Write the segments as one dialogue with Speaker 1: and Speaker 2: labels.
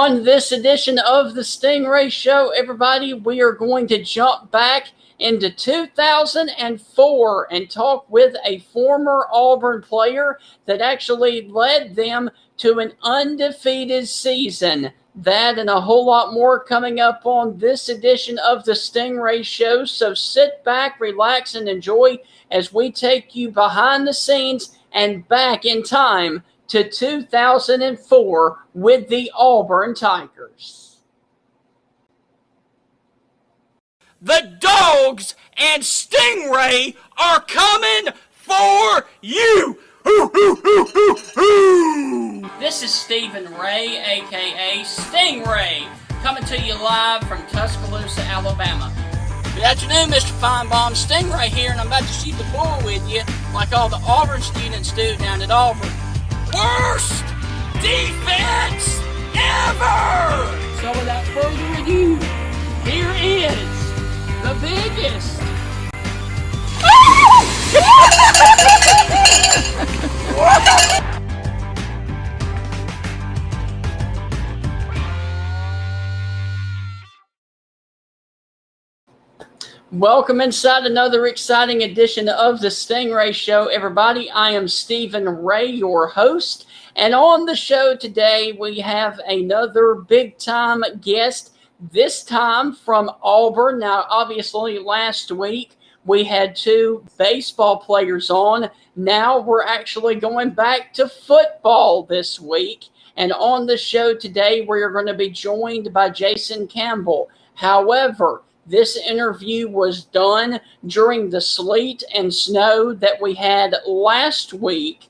Speaker 1: On this edition of the Stingray Show, everybody, we are going to jump back into 2004 and talk with a former Auburn player that actually led them to an undefeated season. That and a whole lot more coming up on this edition of the Stingray Show. So sit back, relax, and enjoy as we take you behind the scenes and back in time to 2004 with the Auburn Tigers.
Speaker 2: The Dogs and Stingray are coming for you!
Speaker 1: This is Stephen Ray, a.k.a. Stingray, coming to you live from Tuscaloosa, Alabama. Good afternoon, Mr. Feinbaum. Stingray here, and I'm about to shoot the bull with you like all the Auburn students do down at Auburn.
Speaker 2: Worst defense ever!
Speaker 1: So without further ado, here is the biggest. Welcome inside another exciting edition of the Stingray Show, everybody. I am Stephen Ray, your host, and on the show today we have another big-time guest, this time from Auburn. Now, obviously, last week we had two baseball players on. Now we're actually going back to football this week, and on the show today we are going to be joined by Jason Campbell. However, this interview was done during the sleet and snow that we had last week.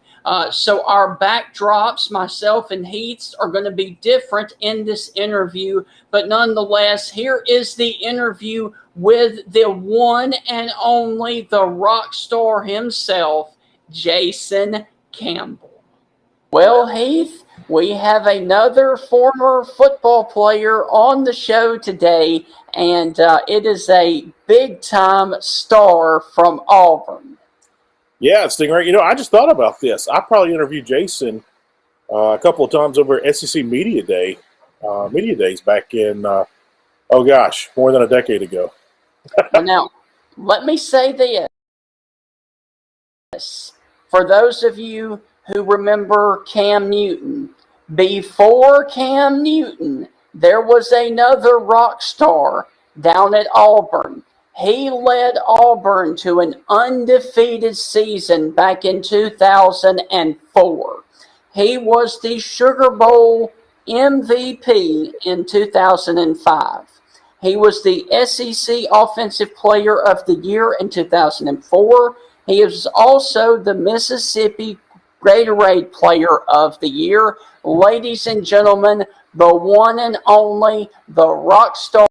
Speaker 1: So our backdrops, myself and Heath's, are going to be different in this interview. But nonetheless, here is the interview with the one and only, the rock star himself, Jason Campbell. Well, Heath, we have another former football player on the show today, and it is a big-time star from Auburn.
Speaker 3: Yeah, Stingray. You know, I just thought about this. I probably interviewed Jason a couple of times over at SEC Media Days back in, more than a decade ago.
Speaker 1: Now, let me say this. For those of you who remember Cam Newton, before Cam Newton, there was another rock star down at Auburn. He led Auburn to an undefeated season back in 2004. He was the Sugar Bowl MVP in 2005. He was the SEC Offensive Player of the Year in 2004. He is also the Mississippi Gatorade Player of the Year. Ladies and gentlemen, the one and only, the rock star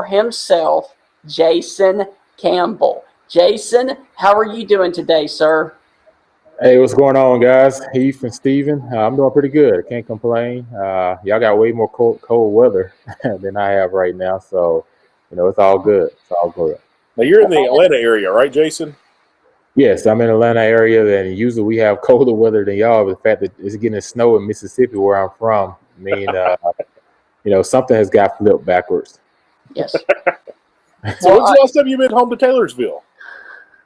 Speaker 1: himself, Jason Campbell. Jason, how are you doing today, sir?
Speaker 4: Hey, what's going on, guys? Heath and Steven. I'm doing pretty good. Can't complain. Y'all got way more cold weather than I have right now, so it's all good. It's all good.
Speaker 3: Now you're in the Atlanta area, right, Jason?
Speaker 4: Yes, I'm in the Atlanta area, and usually we have colder weather than y'all. But the fact that it's getting snow in Mississippi, where I'm from, something has got flipped backwards.
Speaker 1: Yes.
Speaker 3: So when's the last time you've been home to Taylorsville?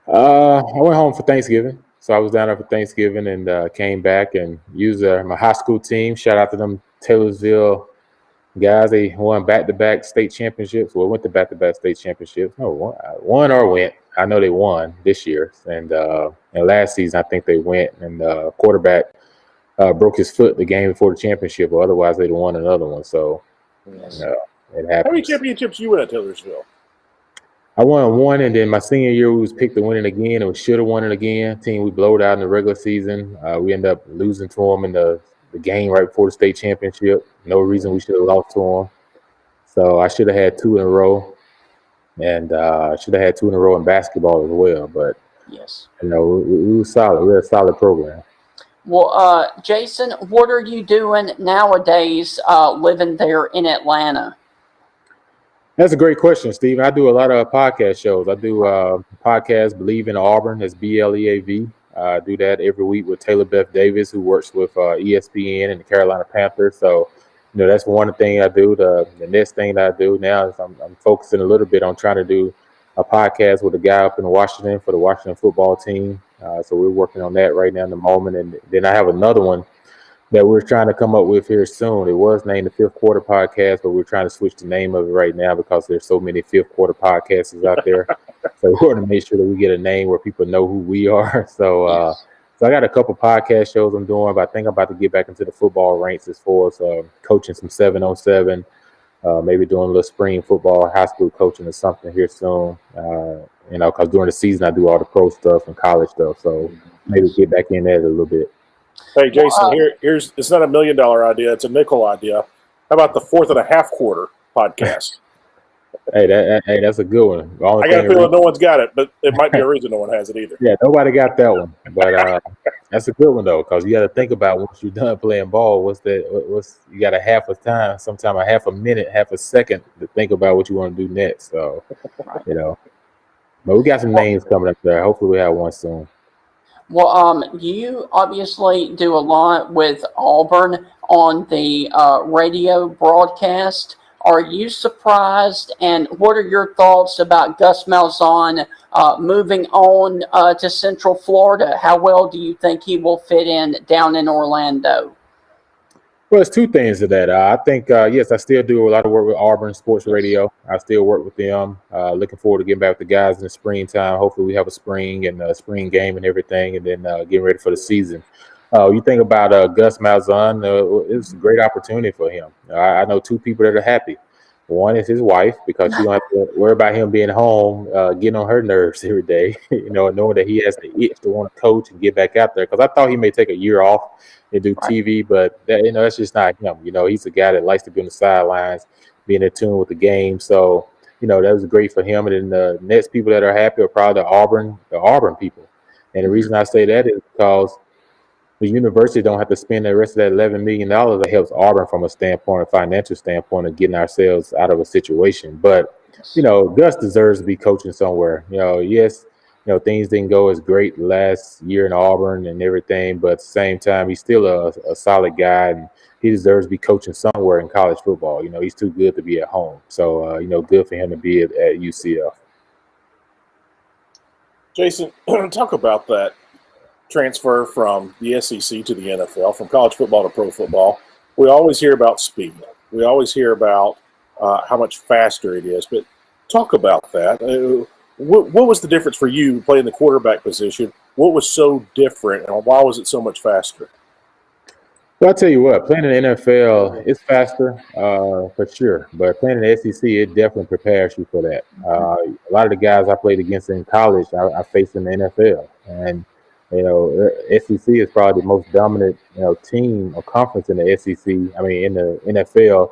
Speaker 4: I went home for Thanksgiving. So I was down there for Thanksgiving and came back and used my high school team. Shout out to them Taylorsville guys. They won back-to-back state championships. Well, went to back-to-back state championships. No, won or went. I know they won this year. And last season, I think they went. And quarterback broke his foot the game before the championship, or otherwise they'd won another one. So it happened.
Speaker 3: How many championships you win at Taylorsville?
Speaker 4: I won one, and then my senior year we was picked to win it again. We should have won it again. Team we blowed out in the regular season. We ended up losing to them in the game right before the state championship. No reason we should have lost to them. So I should have had two in a row, and I should have had two in a row in basketball as well. But
Speaker 1: yes,
Speaker 4: we were solid. We had a solid program.
Speaker 1: Well, Jason, what are you doing nowadays living there in Atlanta?
Speaker 4: That's a great question, Stephen. I do a lot of podcast shows. I do podcast Believe in Auburn. That's BLEAV. I do that every week with Taylor Beth Davis, who works with ESPN and the Carolina Panthers. So, that's one thing I do. The next thing that I do now is I'm focusing a little bit on trying to do a podcast with a guy up in Washington for the Washington football team. So we're working on that right now in the moment. And then I have another one that we're trying to come up with here soon. It was named the Fifth Quarter Podcast, but we're trying to switch the name of it right now because there's so many Fifth Quarter Podcasts out there. So we want to make sure that we get a name where people know who we are. So I got a couple podcast shows I'm doing, but I think I'm about to get back into the football ranks as far as coaching some 7-on-7, maybe doing a little spring football, high school coaching or something here soon. Because during the season I do all the pro stuff and college stuff. So maybe get back in there a little bit.
Speaker 3: Hey, Jason, here's it's not $1 million idea. It's a nickel idea. How about the 4th and a half quarter podcast?
Speaker 4: Hey, that's a good one.
Speaker 3: I got a feeling no one's got it, but it might be a reason no one has it either.
Speaker 4: Yeah, nobody got that one. But that's a good one, though, because you got to think about once you're done playing ball, you got a half a time, sometime a half a minute, half a second to think about what you want to do next. So, but we got some names coming up there. Hopefully we have one soon.
Speaker 1: Well, you obviously do a lot with Auburn on the radio broadcast. Are you surprised, and what are your thoughts about Gus Malzahn moving on to Central Florida? How well do you think he will fit in down in Orlando?
Speaker 4: Well, there's two things to that. I think, yes, I still do a lot of work with Auburn Sports Radio. I still work with them. Looking forward to getting back with the guys in the springtime. Hopefully we have a spring and a spring game and everything, and then getting ready for the season. You think about Gus Malzahn, it's a great opportunity for him. I know two people that are happy. One is his wife, because you don't have to worry about him being home, getting on her nerves every day, knowing that he has the itch to want to coach and get back out there. Because I thought he may take a year off and do TV, but that's just not him. He's a guy that likes to be on the sidelines, being in tune with the game. So, that was great for him. And then the next people that are happy are probably the Auburn people. And the reason I say that is because the university don't have to spend the rest of that $11 million. That helps Auburn from a financial standpoint of getting ourselves out of a situation. But, Gus deserves to be coaching somewhere. Yes, things didn't go as great last year in Auburn and everything, but at the same time, he's still a solid guy, and he deserves to be coaching somewhere in college football. He's too good to be at home. So, good for him to be at UCF.
Speaker 3: Jason, talk about that transfer from the SEC to the NFL, from college football to pro football. We always hear about speed. We always hear about how much faster it is. But talk about that. What was the difference for you playing the quarterback position? What was so different, and why was it so much faster?
Speaker 4: Well, I'll tell you what, playing in the NFL, it's faster for sure. But playing in the SEC, it definitely prepares you for that. A lot of the guys I played against in college, I faced in the NFL. And SEC is probably the most dominant, team or conference in the SEC. I mean, in the NFL,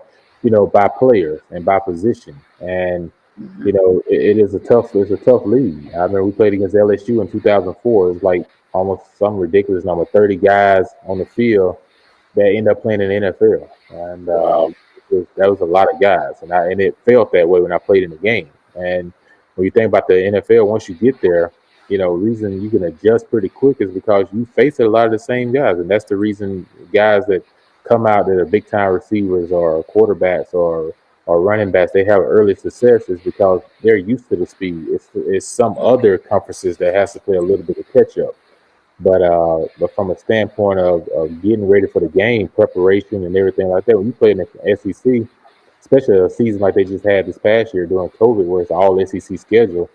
Speaker 4: by players and by position. And it's a tough league. I remember we played against LSU in 2004. It was like almost some ridiculous number, 30 guys on the field that ended up playing in the NFL. And that was a lot of guys, and it felt that way when I played in the game. And when you think about the NFL, once you get there, reason you can adjust pretty quick is because you face a lot of the same guys. And that's the reason guys that come out that are big time receivers or quarterbacks or running backs, they have early success is because they're used to the speed. It's some other conferences that has to play a little bit of catch up. But from a standpoint of getting ready for the game, preparation and everything like that, when you play in the SEC, especially a season like they just had this past year during COVID, where it's all SEC schedule,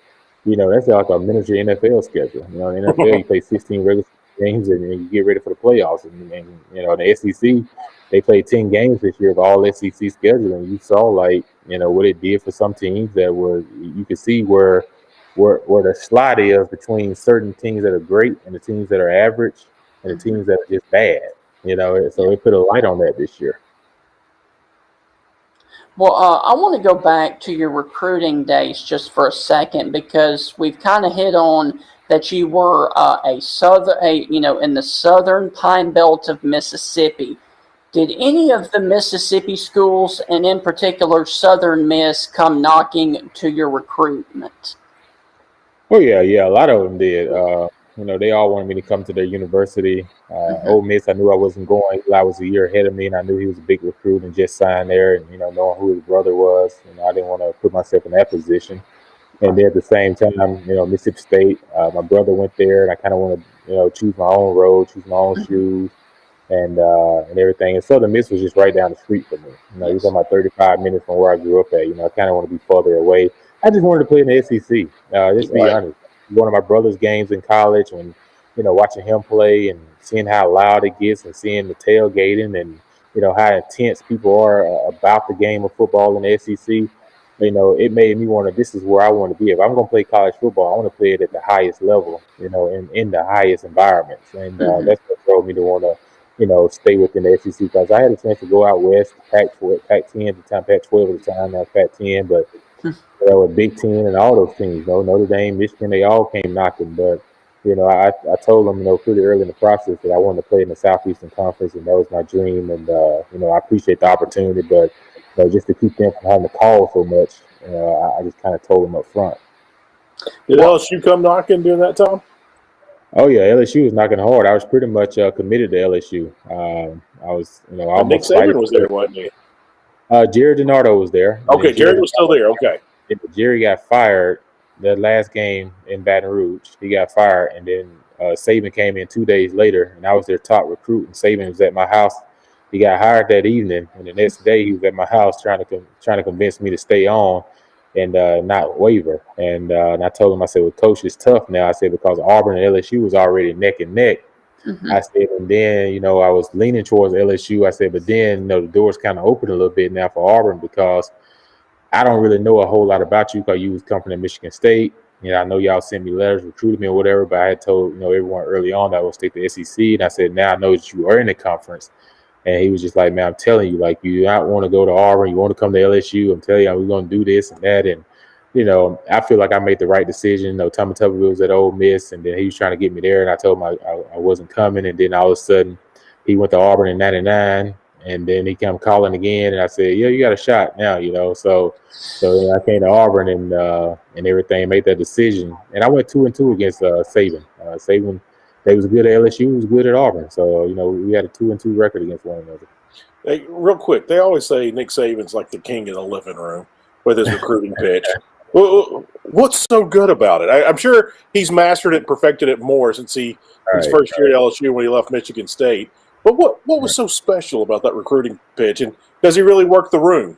Speaker 4: that's like a miniature NFL schedule. In the NFL, you play 16 regular games and you get ready for the playoffs. And in the SEC, they played 10 games this year of all SEC schedule, and you saw what it did for some teams that were you could see where the slot is between certain teams that are great and the teams that are average and the teams that are just bad. So it put a light on that this year.
Speaker 1: Well, I want to go back to your recruiting days just for a second, because we've kind of hit on that you were in the southern Pine Belt of Mississippi. Did any of the Mississippi schools, and in particular Southern Miss, come knocking to your recruitment?
Speaker 4: Oh yeah, a lot of them did. They all wanted me to come to their university. Ole Miss, I knew I wasn't going. Eli was a year ahead of me, and I knew he was a big recruit and just signed there. And knowing who his brother was, I didn't want to put myself in that position. And then at the same time, Mississippi State, my brother went there, and I kind of want to, choose my own road, choose my own shoes, and everything. And Southern Miss was just right down the street from me. You're talking about 35 minutes from where I grew up at. I kind of want to be further away. I just wanted to play in the SEC. Just to be honest, one of my brother's games in college, when watching him play and seeing how loud it gets, and seeing the tailgating, and how intense people are about the game of football in the SEC. It made me want to. This is where I want to be. If I'm going to play college football, I want to play it at the highest level. In the highest environments, and that's what drove me to want to stay within the SEC, because I had a chance to go out west, Pac-10 at the time, Pac-12 at the time, now Pac-10, but with Big Ten and all those teams, Notre Dame, Michigan, they all came knocking. But I told them, pretty early in the process that I wanted to play in the Southeastern Conference, and that was my dream. And I appreciate the opportunity, but just to keep them from having to call so much, I just kind of told them up front.
Speaker 3: Did LSU come knocking during that time?
Speaker 4: Oh yeah, LSU was knocking hard. I was pretty much committed to LSU. I was,
Speaker 3: Nick Saban was there, wasn't he?
Speaker 4: Jared DiNardo was there.
Speaker 3: Okay, Jared was still there. Okay.
Speaker 4: Jerry got fired the last game in Baton Rouge. He got fired, and then Saban came in 2 days later, and I was their top recruit. And Saban was at my house. He got hired that evening, and the next day he was at my house trying to convince me to stay on and not waver. And I told him, I said, "Well, Coach, it's tough now." I said, because Auburn and LSU was already neck and neck. I said, and then I was leaning towards LSU. I said, but then the doors kind of opened a little bit now for Auburn, because I don't really know a whole lot about you, because you was coming to Michigan State. I know y'all sent me letters, recruited me or whatever, but I had told everyone early on that I would stay to the SEC. And I said, now I know that you are in the conference. And he was just like, man, I'm telling you, like, you don't want to go to Auburn, you want to come to LSU. I'm telling you, we're going to do this and that. And I feel like I made the right decision. Tommy Tuberville was at Ole Miss, and then he was trying to get me there, and I told him I wasn't coming. And then all of a sudden, he went to Auburn in '99. And then he came calling again, and I said, "Yeah, you got a shot now." So I came to Auburn and everything, made that decision, and I went 2-2 against Saban. Saban, they was good at LSU, was good at Auburn, so we had a 2-2 record against one another.
Speaker 3: Hey, real quick, they always say Nick Saban's like the king in the living room with his recruiting pitch. What's so good about it? I'm sure he's mastered it, perfected it more since his first year at LSU when he left Michigan State. But what was so special about that recruiting pitch, and does he really work the room?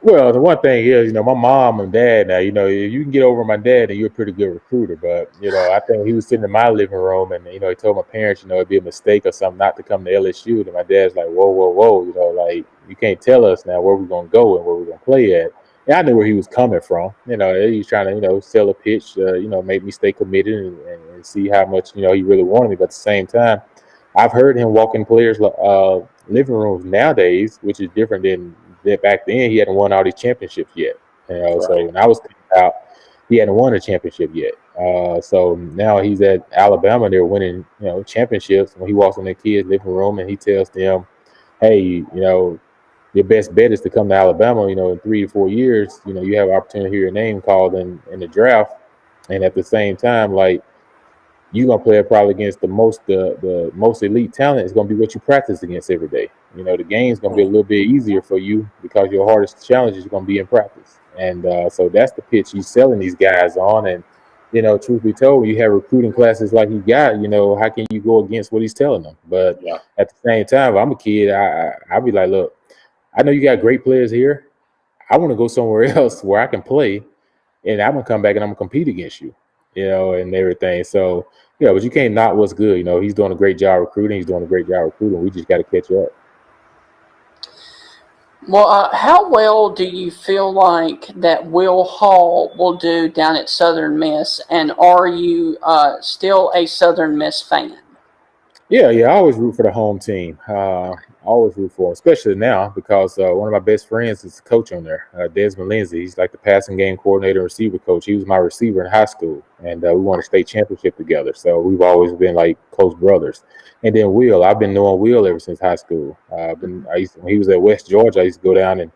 Speaker 4: Well, the one thing is, my mom and dad now, if you can get over my dad, then you're a pretty good recruiter. But, I think he was sitting in my living room, and, he told my parents, it'd be a mistake or something not to come to LSU. And my dad's like, whoa, like, you can't tell us now where we're going to go and where we're going to play at. And I knew where he was coming from. He was trying to, sell a pitch, make me stay committed and see how much, he really wanted me. But at the same time, I've heard him walk in players' living rooms nowadays, which is different than that back then. He hadn't won all these championships yet. So when I was out, he hadn't won a championship yet. So now he's at Alabama, and they're winning, championships. When he walks in their kids' living room and he tells them, "Hey, your best bet is to come to Alabama. In 3 to 4 years, you have an opportunity to hear your name called in the draft, and at the same time, like." You're gonna play probably against the most elite talent. Is gonna be what you practice against every day. The game's gonna be a little bit easier for you because your hardest challenge is gonna be in practice. And so that's the pitch he's selling these guys on. And truth be told, you have recruiting classes like he got. How can you go against what he's telling them? But at the same time, if I'm a kid, I'll be like, look, I know you got great players here. I want to go somewhere else where I can play, and I'm gonna come back and I'm gonna compete against you. And everything. So, but you can't knock what's good. He's doing a great job recruiting. We just got to catch up.
Speaker 1: Well, how well do you feel like that Will Hall will do down at Southern Miss? And are you still a Southern Miss fan?
Speaker 4: Yeah. I always root for the home team. always root for him, especially now because one of my best friends is the coach on there, Desmond Lindsay. He's like the passing game coordinator and receiver coach. He was my receiver in high school, and we won a state championship together. So we've always been like close brothers. And then Will, I've been knowing Will ever since high school. When he was at West Georgia, I used to go down and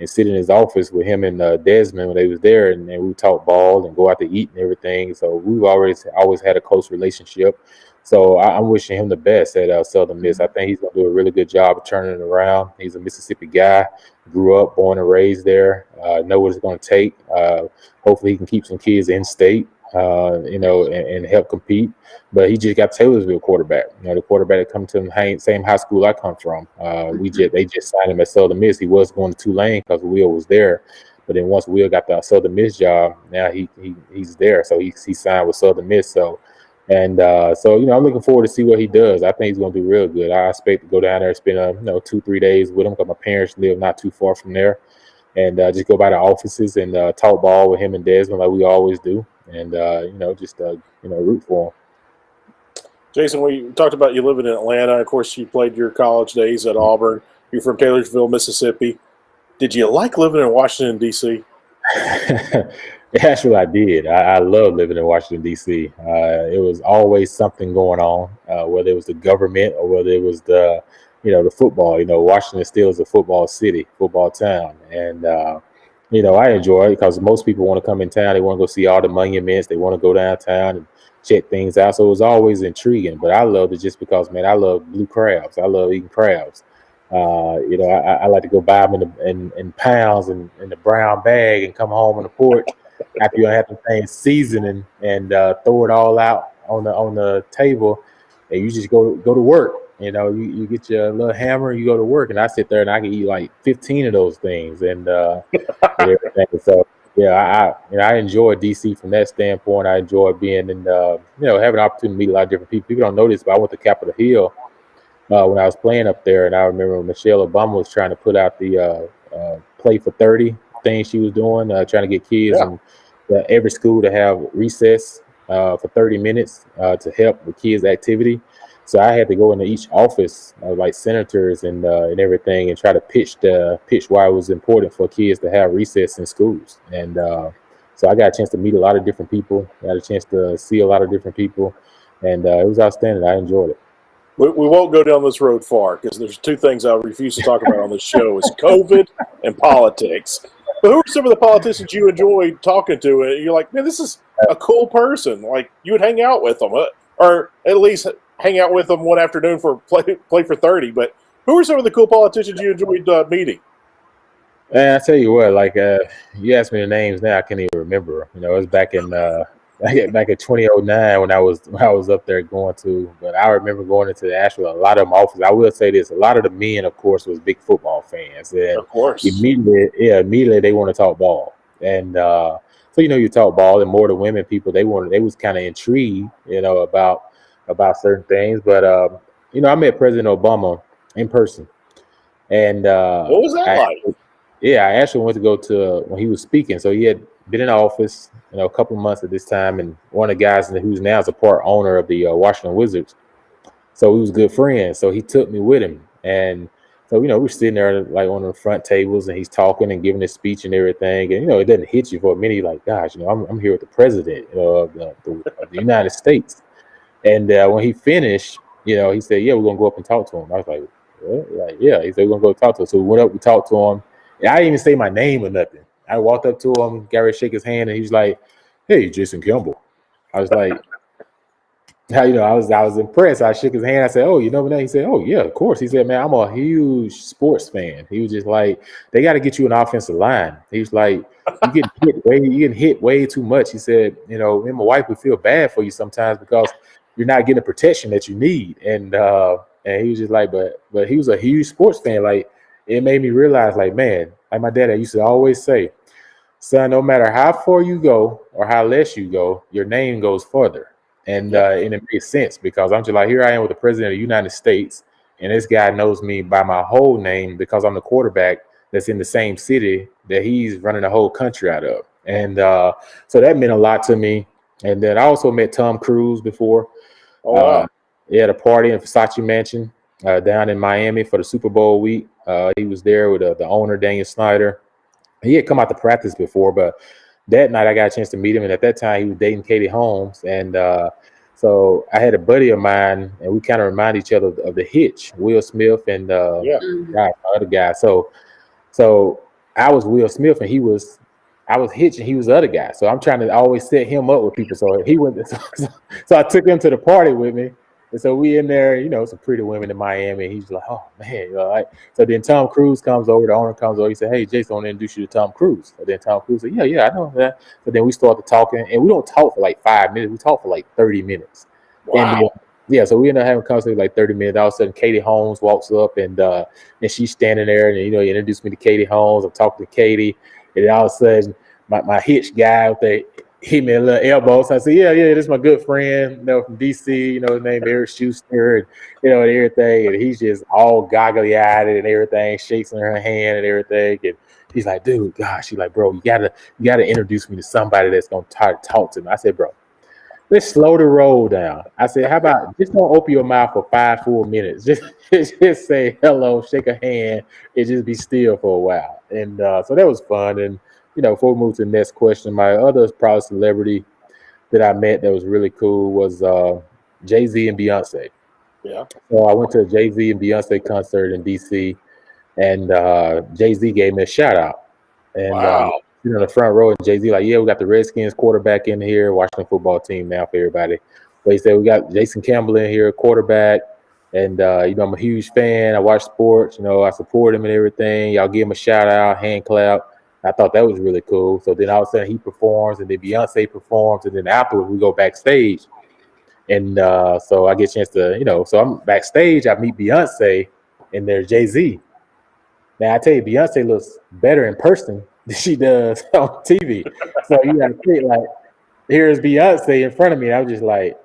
Speaker 4: sit in his office with him and Desmond when they was there, and we talk ball and go out to eat and everything. So we've always had a close relationship. So I'm wishing him the best at Southern Miss. I think he's going to do a really good job of turning it around. He's a Mississippi guy, grew up, born and raised there, know what it's going to take. Hopefully he can keep some kids in state, and help compete. But he just got Taylorsville quarterback, the quarterback that come to the same high school I come from. They just signed him at Southern Miss. He was going to Tulane because Will was there. But then once Will got the Southern Miss job, now he's there. So he signed with Southern Miss. So I'm looking forward to see what he does. I think he's going to do real good. I expect to go down there and spend 2-3 days with him because my parents live not too far from there, and just go by the offices and talk ball with him and Desmond like we always do, and root for him.
Speaker 3: Jason, we talked about you living in Atlanta. Of course, you played your college days at Auburn. You're from Taylorsville, Mississippi. Did you like living in Washington, D.C.?
Speaker 4: Actually, I did. I love living in Washington, D.C. It was always something going on, whether it was the government or whether it was the football. Washington still is a football city, football town. And, I enjoy it because most people want to come in town. They want to go see all the monuments. They want to go downtown and check things out. So it was always intriguing. But I loved it just because, man, I love blue crabs. I love eating crabs. I like to go buy them in pounds and in the brown bag and come home on the porch after you have the thing seasoning and throw it all out on the table, and you just go to work. You get your little hammer, you go to work, and I sit there and I can eat like 15 of those things and everything. So yeah, I enjoy DC from that standpoint. I enjoy being in having an opportunity to meet a lot of different people. People don't know this, but I went to Capitol Hill when I was playing up there, and I remember when Michelle Obama was trying to put out the Play for 30 thing she was doing, trying to get kids in every school to have recess for 30 minutes to help with kids' activity. So I had to go into each office, like senators and everything, and try to pitch why it was important for kids to have recess in schools. And so I got a chance to meet a lot of different people, got a chance to see a lot of different people, and it was outstanding. I enjoyed it.
Speaker 3: We won't go down this road far because there's two things I refuse to talk about on this show: is COVID and politics. But who are some of the politicians you enjoyed talking to? And you're like, man, this is a cool person. Like you would hang out with them, or at least hang out with them one afternoon for play for 30. But who are some of the cool politicians you enjoyed meeting?
Speaker 4: Man, I tell you what, like you asked me the names now, I can't even remember. It was back in 2009 when I was up there going to. But I remember going into a lot of them offices. I will say this: a lot of the men, of course, was big football fans, and
Speaker 3: of course,
Speaker 4: immediately they want to talk ball, and so you talk ball, and more the women people they was kind of intrigued, about certain things. But I met President Obama in person, and
Speaker 3: what was that like?
Speaker 4: Yeah, I actually went to go to when he was speaking. So he had been in office, a couple of months at this time, and one of the guys who's now is a part owner of the Washington Wizards. So we was good friends. So he took me with him, and so we're sitting there like on the front tables, and he's talking and giving his speech and everything. And it doesn't hit you for a minute. You're like, gosh, I'm here with the president of the United States. And when he finished, he said, yeah, we're gonna go up and talk to him. I was like, what? Like, yeah. He said, we're gonna go talk to him. So we went up, we talked to him. And I didn't even say my name or nothing. I walked up to him, got ready to shake his hand, and he was like, hey, Jason Campbell. I was like, I was impressed. I shook his hand. I said, oh, you know my name? He said, oh, yeah, of course. He said, man, I'm a huge sports fan. He was just like, they got to get you an offensive line. He was like, you getting hit way too much. He said, me and my wife would feel bad for you sometimes because you're not getting the protection that you need. And he was just like, but he was a huge sports fan. Like, it made me realize, like, man, like my dad used to always say, son, no matter how far you go or how less you go, your name goes further. And it makes sense because I'm just like, here I am with the president of the United States, and this guy knows me by my whole name because I'm the quarterback that's in the same city that he's running the whole country out of. And so that meant a lot to me. And then I also met Tom Cruise before.
Speaker 3: Oh, wow.
Speaker 4: At a party in Versace Mansion. down in Miami for the Super Bowl week. He was there with the owner, Daniel Snyder. He had come out to practice before, but that night I got a chance to meet him. And at that time, he was dating Katie Holmes. And so I had a buddy of mine, and we kind of remind each other of the Hitch, Will Smith and the other guy. So I was Will Smith, and I was Hitch, and he was the other guy. So I'm trying to always set him up with people. So he went. So I took him to the party with me. And so we in there, some pretty women in Miami. And he's like, oh, man. Like, so then Tom Cruise comes over. The owner comes over. He said, hey, Jason, I want to introduce you to Tom Cruise. And then Tom Cruise said, yeah, I know that. So then we started talking. And we don't talk for like 5 minutes. We talk for like 30 minutes.
Speaker 3: Wow.
Speaker 4: And so we ended up having a conversation like 30 minutes. All of a sudden, Katie Holmes walks up, and she's standing there. And, he introduced me to Katie Holmes. I'm talking to Katie. And then all of a sudden, my Hitch guy out there hit me a little elbow. So I said, yeah, this is my good friend, from DC, his name Eric Schuster, and, and everything. And he's just all goggly-eyed and everything, shakes in her hand and everything. And he's like, dude, gosh, she's like, bro, you gotta introduce me to somebody that's going to talk to me. I said, bro, let's slow the roll down. I said, how about just don't open your mouth for 5 full minutes. Just say hello, shake a hand, and just be still for a while. And so that was fun. And before we move to the next question, my other proud celebrity that I met that was really cool was Jay-Z and Beyonce.
Speaker 3: Yeah.
Speaker 4: So I went to a Jay-Z and Beyonce concert in D.C., and Jay-Z gave me a shout out. And
Speaker 3: wow.
Speaker 4: In the front row, and Jay-Z like, yeah, we got the Redskins quarterback in here, Washington football team now for everybody. But he said, we got Jason Campbell in here, quarterback. And, I'm a huge fan. I watch sports. I support him and everything. Y'all give him a shout out, hand clap. I thought that was really cool. So then all of a sudden he performs, and then Beyonce performs, and then afterwards we go backstage. And so I get a chance to, so I'm backstage. I meet Beyonce, and there's Jay-Z. Now I tell you, Beyonce looks better in person than she does on TV. So you got to think like, here's Beyonce in front of me. And I'm just like,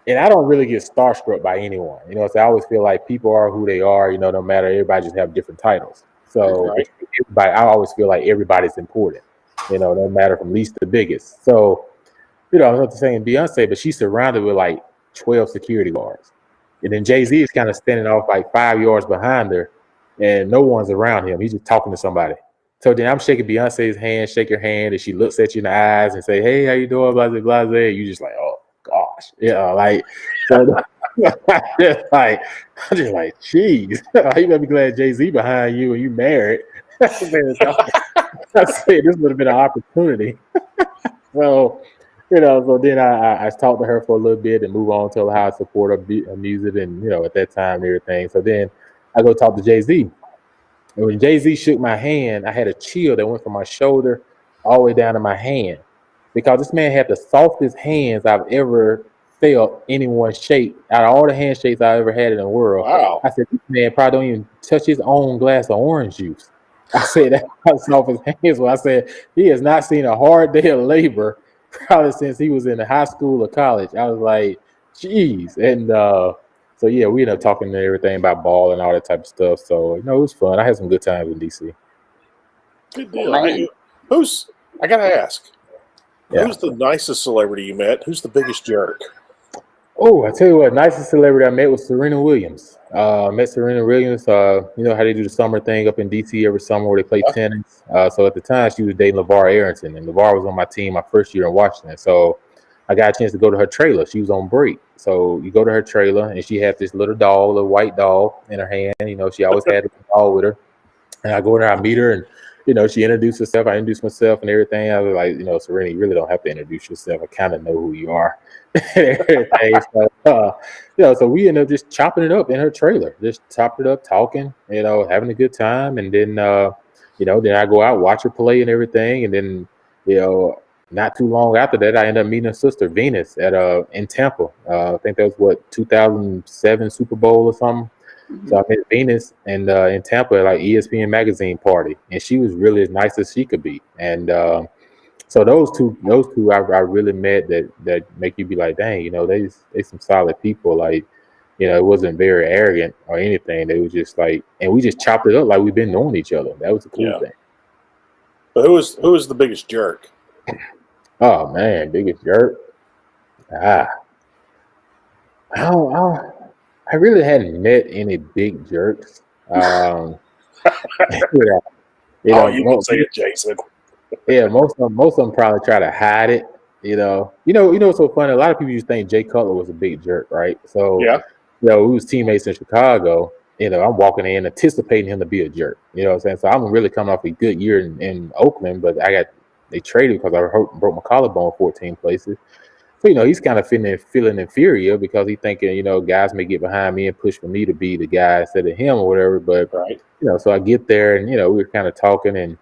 Speaker 4: and I don't really get starstruck by anyone. So I always feel like people are who they are. No matter, everybody just have different titles. So I always feel like everybody's important, no matter from least to biggest. So, I'm not saying Beyonce, but she's surrounded with like 12 security guards. And then Jay-Z is kind of standing off like 5 yards behind her, and no one's around him. He's just talking to somebody. So then I'm shaking Beyonce's hand, shake her hand, and she looks at you in the eyes and say, hey, how you doing, blah, blah, blah. You just like, oh, gosh. So I'm just like, geez, you better be glad Jay-Z behind you and you married. I said, this would have been an opportunity. So, so then I talked to her for a little bit and move on to how I support her music and, at that time and everything. So then I go talk to Jay-Z. And when Jay-Z shook my hand, I had a chill that went from my shoulder all the way down to my hand, because this man had the softest hands I've ever felt anyone shake out of all the handshakes I ever had in the world.
Speaker 3: Wow.
Speaker 4: I said, this man probably don't even touch his own glass of orange juice. I said, that's how soft his hands were. I said, he has not seen a hard day of labor probably since he was in high school or college. I was like, geez. And so, yeah, we ended up talking to everything about ball and all that type of stuff. So, it was fun. I had some good times in D.C.
Speaker 3: Good deal. Hey, I got to ask, who's the nicest celebrity you met? Who's the biggest jerk?
Speaker 4: Oh, I tell you what, nicest celebrity I met was Serena Williams. Met Serena Williams. You know how they do the summer thing up in D.C. every summer where they play tennis. So at the time, she was dating LeVar Arrington, and LeVar was on my team my first year in Washington. So I got a chance to go to her trailer. She was on break. So you go to her trailer, and she had this little doll, a little white doll in her hand. She always had a doll with her. And I go in there, I meet her, and she introduced herself. I introduced myself and everything. I was like, Serena, you really don't have to introduce yourself. I kind of know who you are. So we ended up just chopping it up in her trailer. Just chopped it up, talking, having a good time. And then, then I go out, watch her play and everything. And then, not too long after that, I ended up meeting her sister, Venus, in Tampa. I think that was 2007 Super Bowl or something. So I met Venus and in Tampa at like ESPN magazine party, and she was really as nice as she could be. And so those two I really met that make you be like, dang, they some solid people. Like, it wasn't very arrogant or anything. They was just like, and we just chopped it up like we've been knowing each other. That was a cool thing.
Speaker 3: But who was the biggest jerk?
Speaker 4: Oh man, biggest jerk. I I really hadn't met any big jerks. Yeah,
Speaker 3: You can say it, Jason.
Speaker 4: yeah, most of them probably try to hide it. What's so funny? A lot of people used to think Jay Cutler was a big jerk, right? So,
Speaker 3: Yeah.
Speaker 4: We was teammates in Chicago. I'm walking in anticipating him to be a jerk. You know what I'm saying? So I'm really coming off a good year in Oakland, but they traded because I broke my collarbone 14 places. So, he's kind of feeling inferior because he's thinking, guys may get behind me and push for me to be the guy instead of him or whatever. But,
Speaker 3: Right.
Speaker 4: so I get there and, we were kind of talking and,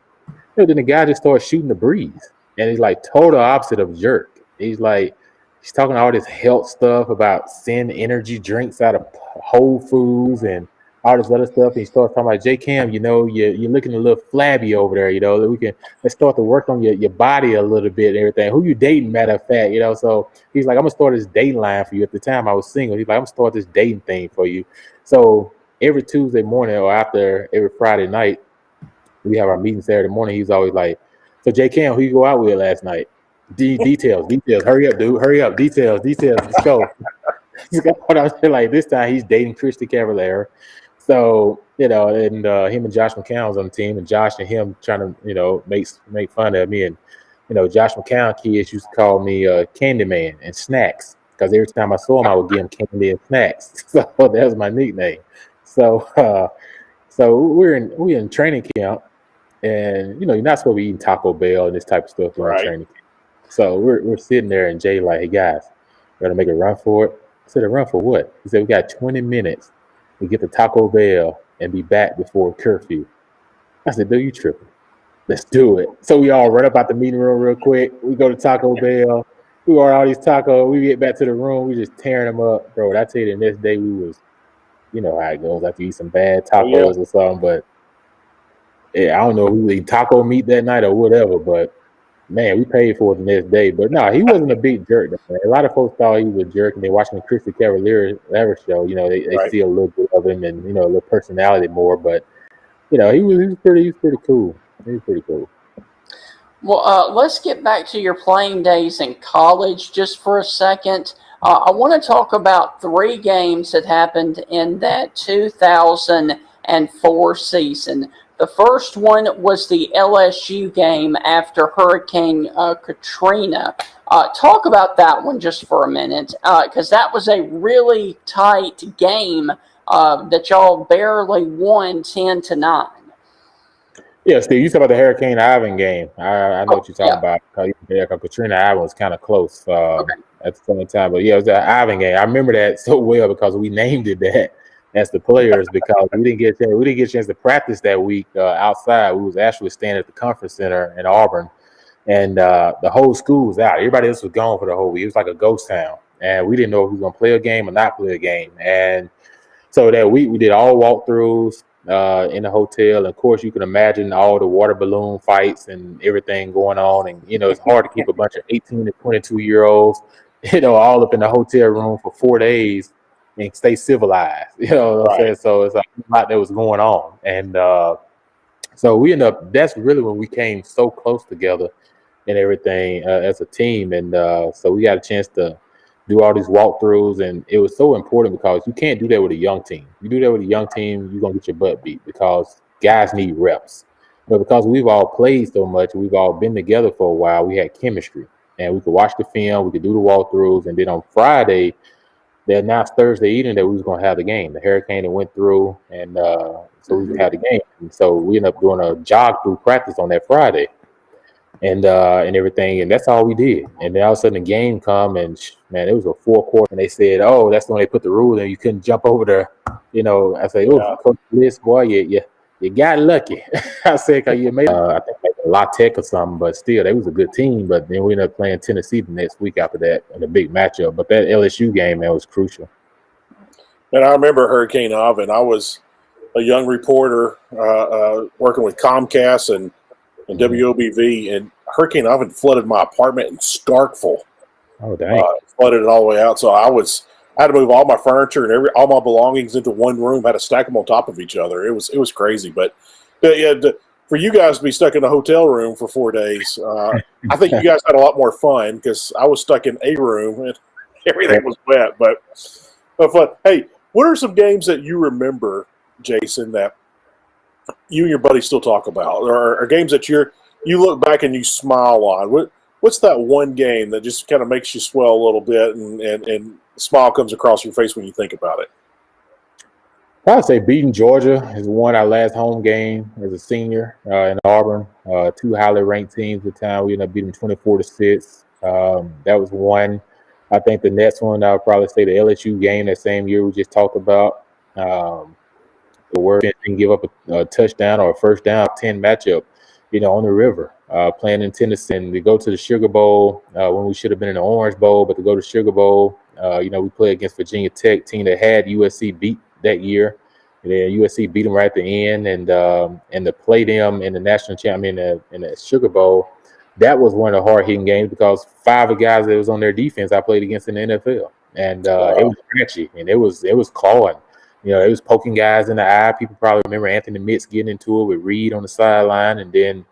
Speaker 4: then the guy just starts shooting the breeze. And he's like total opposite of jerk. He's talking all this health stuff about send energy drinks out of Whole Foods and all this other stuff. And he starts talking about, J Cam, you're looking a little flabby over there. Let's start to work on your body a little bit and everything. Who you dating, matter of fact, So he's like, I'm gonna start this dating line for you. At the time I was single. He's like, I'm gonna start this dating thing for you. So every Tuesday morning or after every Friday night, we have our meeting Saturday morning. He's always like, so J Cam, who you go out with last night? Details. Hurry up, dude. Hurry up. Details. Let's go. What I'm saying, like this time he's dating Christy Cavallera. So, and him and Josh McCown's on the team, and Josh and him trying to, make fun of me. And, Josh McCown kids used to call me Candyman and Snacks because every time I saw him, I would give him candy and snacks. So that was my nickname. So we're in training camp. And you're not supposed to be eating Taco Bell and this type of stuff during training camp. So we're sitting there, and Jay like, hey guys, we're gonna make a run for it. I said, a run for what? He said, we got 20 minutes to get to Taco Bell and be back before curfew. I said, dude, you tripping? Let's do it. So we all run up out the meeting room real quick. We go to Taco Bell. We order all these tacos. We get back to the room. We just tearing them up, bro. I tell you, the next day we was, how it goes. After you eat some bad tacos or something, but. Yeah, I don't know if we would eat taco meat that night or whatever, but man, we paid for it the next day. But no, he wasn't a big jerk. Man. A lot of folks thought he was a jerk, and they watching the Christy Cavallera show. They see a little bit of him and a little personality more. But he was pretty cool. He was pretty cool.
Speaker 1: Well, let's get back to your playing days in college just for a second. I want to talk about 3 games that happened in that 2004 season. The first one was the LSU game after Hurricane Katrina. Talk about that one just for a minute, because that was a really tight game that y'all barely won 10-9.
Speaker 4: Yeah, Steve, you talk about the Hurricane Ivan game. I know what you're talking about. Katrina Ivan was kind of close at the same time. But yeah, it was the Ivan game. I remember that so well because we named it that. As the players, because we didn't get a chance to practice that week outside. We was actually staying at the conference center in Auburn, and the whole school was out. Everybody else was gone for the whole week. It was like a ghost town, and we didn't know if we were gonna play a game or not play a game. And so that week we did all walkthroughs in the hotel. And of course, you can imagine all the water balloon fights and everything going on. And it's hard to keep a bunch of 18 to 22-year-olds, all up in the hotel room for 4 days. And stay civilized, what I'm saying? So it's like a lot that was going on. And so we ended up, that's really when we came so close together and everything as a team. And so we got a chance to do all these walkthroughs. And it was so important because you can't do that with a young team. You do that with a young team, you're going to get your butt beat because guys need reps. But because we've all played so much, we've all been together for a while, we had chemistry. And we could watch the film, we could do the walkthroughs. And then on Friday, they announced Thursday evening that we was going to have the game. The hurricane that went through, and so we could have the game. And so we ended up doing a jog through practice on that Friday, and everything, and that's all we did. And then all of a sudden the game come, and man, it was a 4-quarter, and they said, "Oh, that's when they put the rule in. You couldn't jump over there." I said, "Oh, Coach Bliss, boy, you got lucky." I said, "Cause you made I think like La Tech or something, but still, they was a good team." But then we ended up playing Tennessee the next week after that in a big matchup. But that LSU game, man, was crucial.
Speaker 3: And I remember Hurricane Ivan. I was a young reporter working with Comcast and WOBV, and Hurricane Ivan flooded my apartment in Starkville.
Speaker 4: Oh, dang!
Speaker 3: Flooded it all the way out. So I had to move all my furniture and all my belongings into one room. Had to stack them on top of each other. It was crazy. But yeah, for you guys to be stuck in a hotel room for 4 days, I think you guys had a lot more fun because I was stuck in a room and everything was wet. But fun. Hey, What are some games that you remember, Jason, that you and your buddies still talk about, or games that you look back and you smile on? What's that one game that just kind of makes you swell a little bit and a smile comes across your face when you think about it?
Speaker 4: I'd say beating Georgia is our last home game as a senior in Auburn. Two highly ranked teams at the time. We ended up beating 24-6. That was one. I think the next one, I would probably say the LSU game that same year we just talked about. The word didn't give up a touchdown or a first down 10 matchup, on the river, playing in Tennessee. And to go to the Sugar Bowl when we should have been in the Orange Bowl, but to go to Sugar Bowl, we played against Virginia Tech, team that had USC beat that year. And then USC beat them right at the end, and to play them in the national championship in the Sugar Bowl, that was one of the hard hitting games because 5 of the guys that was on their defense I played against in the NFL, and it was scratchy and it was clawing. It was poking guys in the eye. People probably remember Anthony Mitz getting into it with Reed on the sideline, and then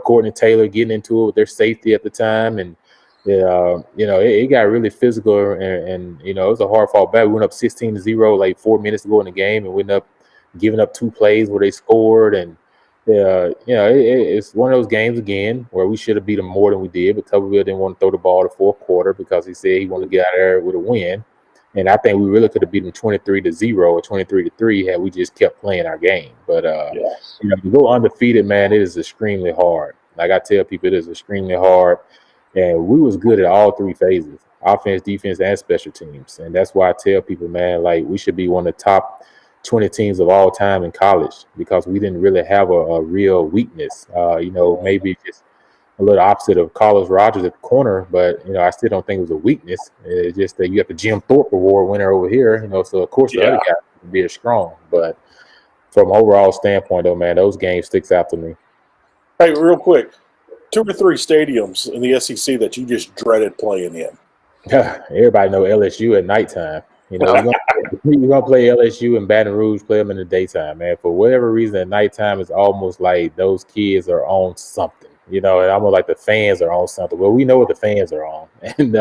Speaker 4: Courtney Taylor getting into it with their safety at the time, and it got really physical, and it was a hard fought back. We went up 16-0, like 4 minutes to go in the game, and we ended up giving up 2 plays where they scored. And it's one of those games again where we should have beat them more than we did, but Tuberville didn't want to throw the ball the fourth quarter because he said he wanted to get out of there with a win. And I think we really could have beaten them 23-0 or 23-3 had we just kept playing our game. But to go undefeated, man, it is extremely hard. Like I tell people, it is extremely hard. And we was good at all 3 phases: offense, defense, and special teams. And that's why I tell people, man, like we should be one of the top 20 teams of all time in college because we didn't really have a real weakness. Maybe just a little opposite of Carlos Rogers at the corner, but I still don't think it was a weakness. It's just that you have the Jim Thorpe Award winner over here, so of course the other guy would be as strong. But from an overall standpoint, though, man, those games sticks out to me.
Speaker 3: Hey, real quick, 2 or 3 stadiums in the SEC that you just dreaded playing in.
Speaker 4: Everybody know LSU at nighttime. You're gonna play LSU in Baton Rouge, play them in the daytime, man. For whatever reason, at nighttime it's almost like those kids are on something. And almost like the fans are on something. Well, we know what the fans are on, and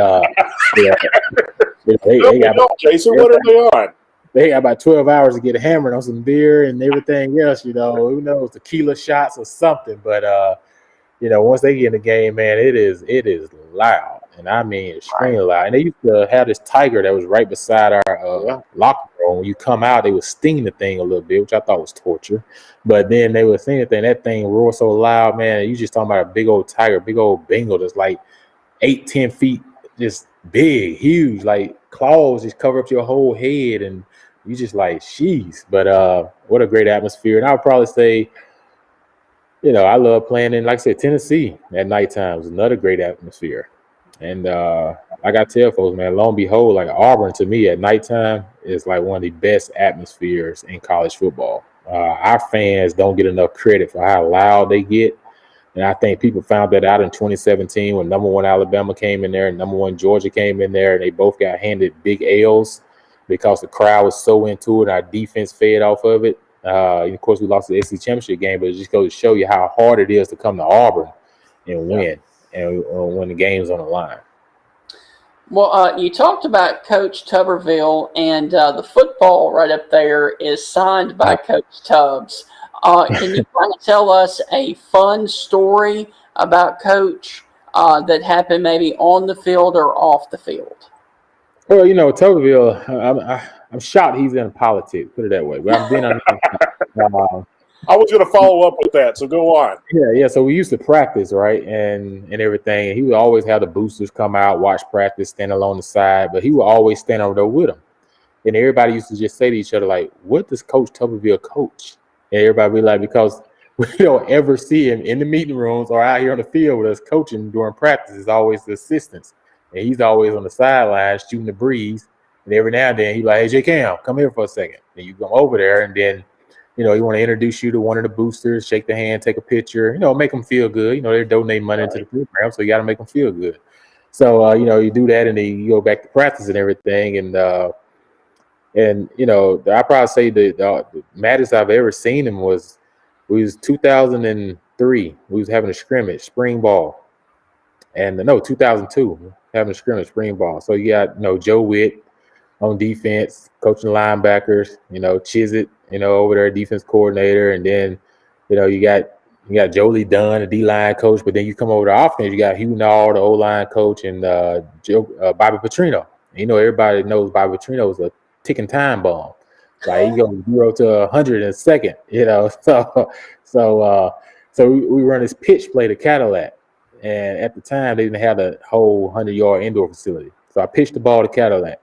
Speaker 3: Jason, what are they on?
Speaker 4: They got about 12 hours to get hammered on some beer and everything else. Who knows, tequila shots or something. But once they get in the game, man, it is loud. And I mean extremely loud. And they used to have this tiger that was right beside our locker room. When you come out, they would sting the thing a little bit, which I thought was torture. But then they would sing the thing. That thing roared so loud, man. You just talking about a big old tiger, big old Bengal that's like 8-10 feet, just big, huge, like claws just cover up your whole head, and you just like, sheesh. But what a great atmosphere. And I would probably say, I love playing in, like I said, Tennessee at nighttime is another great atmosphere. And like I tell folks, man, lo and behold, like Auburn to me at nighttime is like one of the best atmospheres in college football. Our fans don't get enough credit for how loud they get. And I think people found that out in 2017 when number 1 Alabama came in there and number 1 Georgia came in there, and they both got handed big L's because the crowd was so into it and our defense fed off of it. Of course, we lost the SEC championship game, but it just goes to show you how hard it is to come to Auburn and win. And when the game's on the line.
Speaker 1: Well, you talked about Coach Tuberville, and the football right up there is signed by Coach Tubbs. Can you kind of tell us a fun story about Coach that happened maybe on the field or off the field?
Speaker 4: Well, Tuberville, I'm shocked he's in politics, put it that way. But I've been on
Speaker 3: I was going to follow up with that, so go on.
Speaker 4: Yeah. So we used to practice, right, and everything. And he would always have the boosters come out, watch practice, stand along the side, but he would always stand over there with him. And everybody used to just say to each other, like, what does Coach Tuberville coach? And everybody be like, because we don't ever see him in the meeting rooms or out here on the field with us coaching during practice. It's always the assistants. And he's always on the sidelines shooting the breeze. And every now and then he's like, hey, J. Cam, come here for a second. And you come over there, and then he want to introduce you to one of the boosters, shake the hand, take a picture, make them feel good. They're donating money into the program, so you got to make them feel good. So, you do that, and then you go back to practice and everything. And I probably say the maddest I've ever seen him was 2003. We was having a scrimmage, spring ball. And 2002, having a scrimmage, spring ball. So you got, Joe Witt, on defense, coaching linebackers. Chisit, over there, defense coordinator, and then, you got Jolie Dunn, the D-line coach. But then you come over to offense, you got Hugh Nall, the O-line coach, and Bobby Petrino. Everybody knows Bobby Petrino is a ticking time bomb. Like he goes 0 to 100 in a second. So we run this pitch play to Cadillac, and at the time they didn't have the whole 100-yard indoor facility. So I pitched the ball to Cadillac.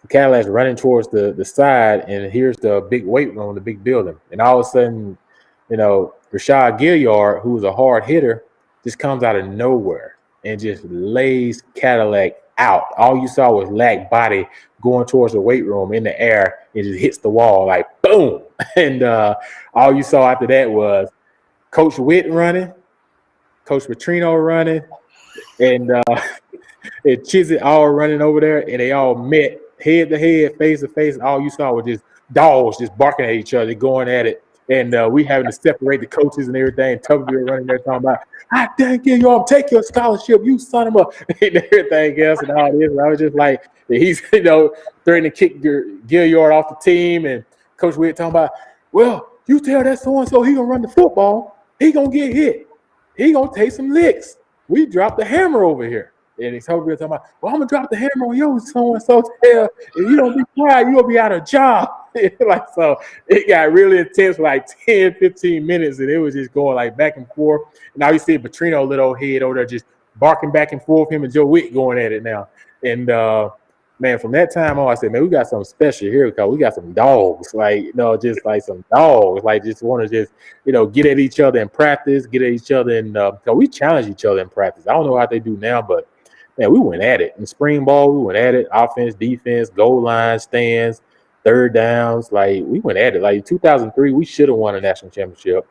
Speaker 4: The Cadillac's running towards the side, and here's the big weight room, the big building. And all of a sudden, Rashad Gilliard, who was a hard hitter, just comes out of nowhere and just lays Cadillac out. All you saw was Lack body going towards the weight room in the air. It just hits the wall like boom. And all you saw after that was Coach Witt running, Coach Petrino running, and Chisit all running over there, and they all met head to head, face to face. And all you saw was just dogs just barking at each other, going at it. And we having to separate the coaches and everything. And Tuberville running there talking about, I dang you, y'all take your scholarship, you son of a, and everything else and all this. And I was just like, he's threatening to kick Gilliard off the team, and Coach Witt talking about, well, you tell that so and so he gonna run the football, he gonna get hit, he gonna take some licks. We dropped the hammer over here. And he's talking about, well, I'm gonna drop the hammer on you, so and so. If you don't be quiet, you'll be out of job. So it got really intense for like 10, 15 minutes, and it was just going like back and forth. And now you see Petrino, little head over there, just barking back and forth. Him and Joe Witt going at it now. And man, from that time on, I said, man, we got something special here because we got some dogs, just like some dogs, like just want to just, get at each other in practice, get at each other, and because we challenge each other in practice. I don't know how they do now, but man, we went at it. In spring ball, we went at it. Offense, defense, goal line, stands, third downs. Like, we went at it. Like, 2003, we should have won a national championship.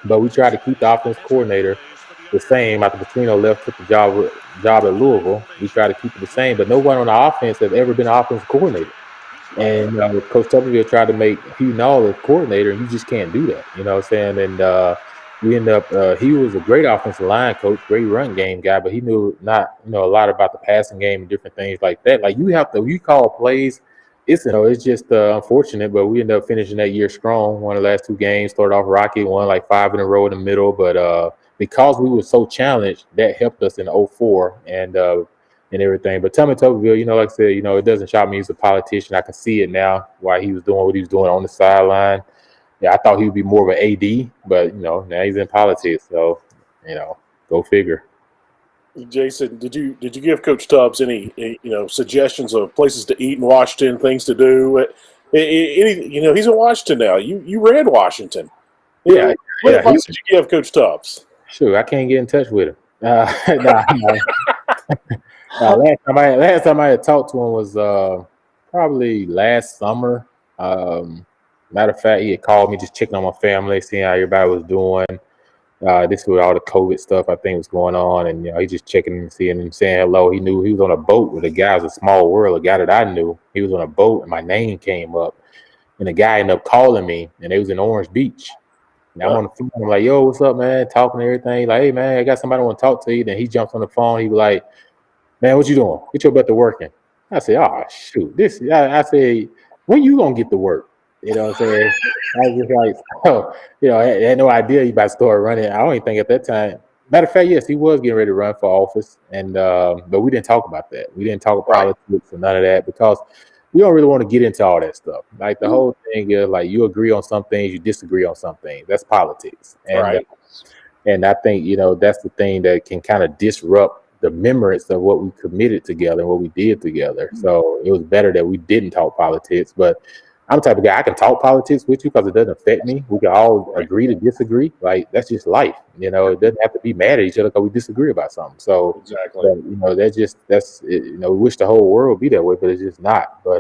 Speaker 4: But we tried to keep the offense coordinator the same. After Petrino left, took the job at Louisville, we tried to keep it the same. But no one on the offense has ever been an offensive coordinator. And Coach Tuberville tried to make Hugh Nall the coordinator, and you just can't do that. You know what I'm saying? And we ended up he was a great offensive line coach, great run game guy, but he knew not a lot about the passing game and different things like that. Like, you call plays, it's just unfortunate, but we ended up finishing that year strong. Won the last two games, started off rocky, won like 5 in a row in the middle, but because we were so challenged, that helped us in 2004 and everything. But Tommy Tuberville, like I said, it doesn't shock me. He's a politician. I can see it now why he was doing what he was doing on the sideline. Yeah, I thought he would be more of an AD, but now he's in politics, so go figure.
Speaker 3: Jason, did you give Coach Tubbs any suggestions of places to eat in Washington, things to do? He's in Washington now. You ran Washington.
Speaker 4: Yeah.
Speaker 3: What advice did you give Coach Tubbs?
Speaker 4: Sure, I can't get in touch with him. Last time I had talked to him was probably last summer. Matter of fact, he had called me just checking on my family, seeing how everybody was doing. This was all the COVID stuff I think was going on, and he just checking and seeing and saying hello. He knew he was on a boat with a guy. It was a small world. A guy that I knew, he was on a boat, and my name came up, and the guy ended up calling me, and they was in Orange Beach. And I'm on the phone. I'm like, yo, what's up, man? Talking and everything. Like, hey, man, I got somebody want to talk to you. Then he jumps on the phone. He was like, man, what you doing? Get your butt to working. I said, oh shoot, I said, when you gonna get to work? You know what I'm saying? I was just like, I had no idea he about to start running. I don't even think at that time. Matter of fact, yes, he was getting ready to run for office, and but we didn't talk about that. We didn't talk politics or none of that because we don't really want to get into all that stuff. Like the whole thing is like you agree on some things, you disagree on some things. That's politics, and and I think that's the thing that can kind of disrupt the memories of what we committed together and what we did together. So it was better that we didn't talk politics, but I'm the type of guy, I can talk politics with you because it doesn't affect me. We can all agree to disagree. Like, that's just life. It doesn't have to be mad at each other because we disagree about something. So,
Speaker 3: exactly.
Speaker 4: That's it. We wish the whole world would be that way, but it's just not. But,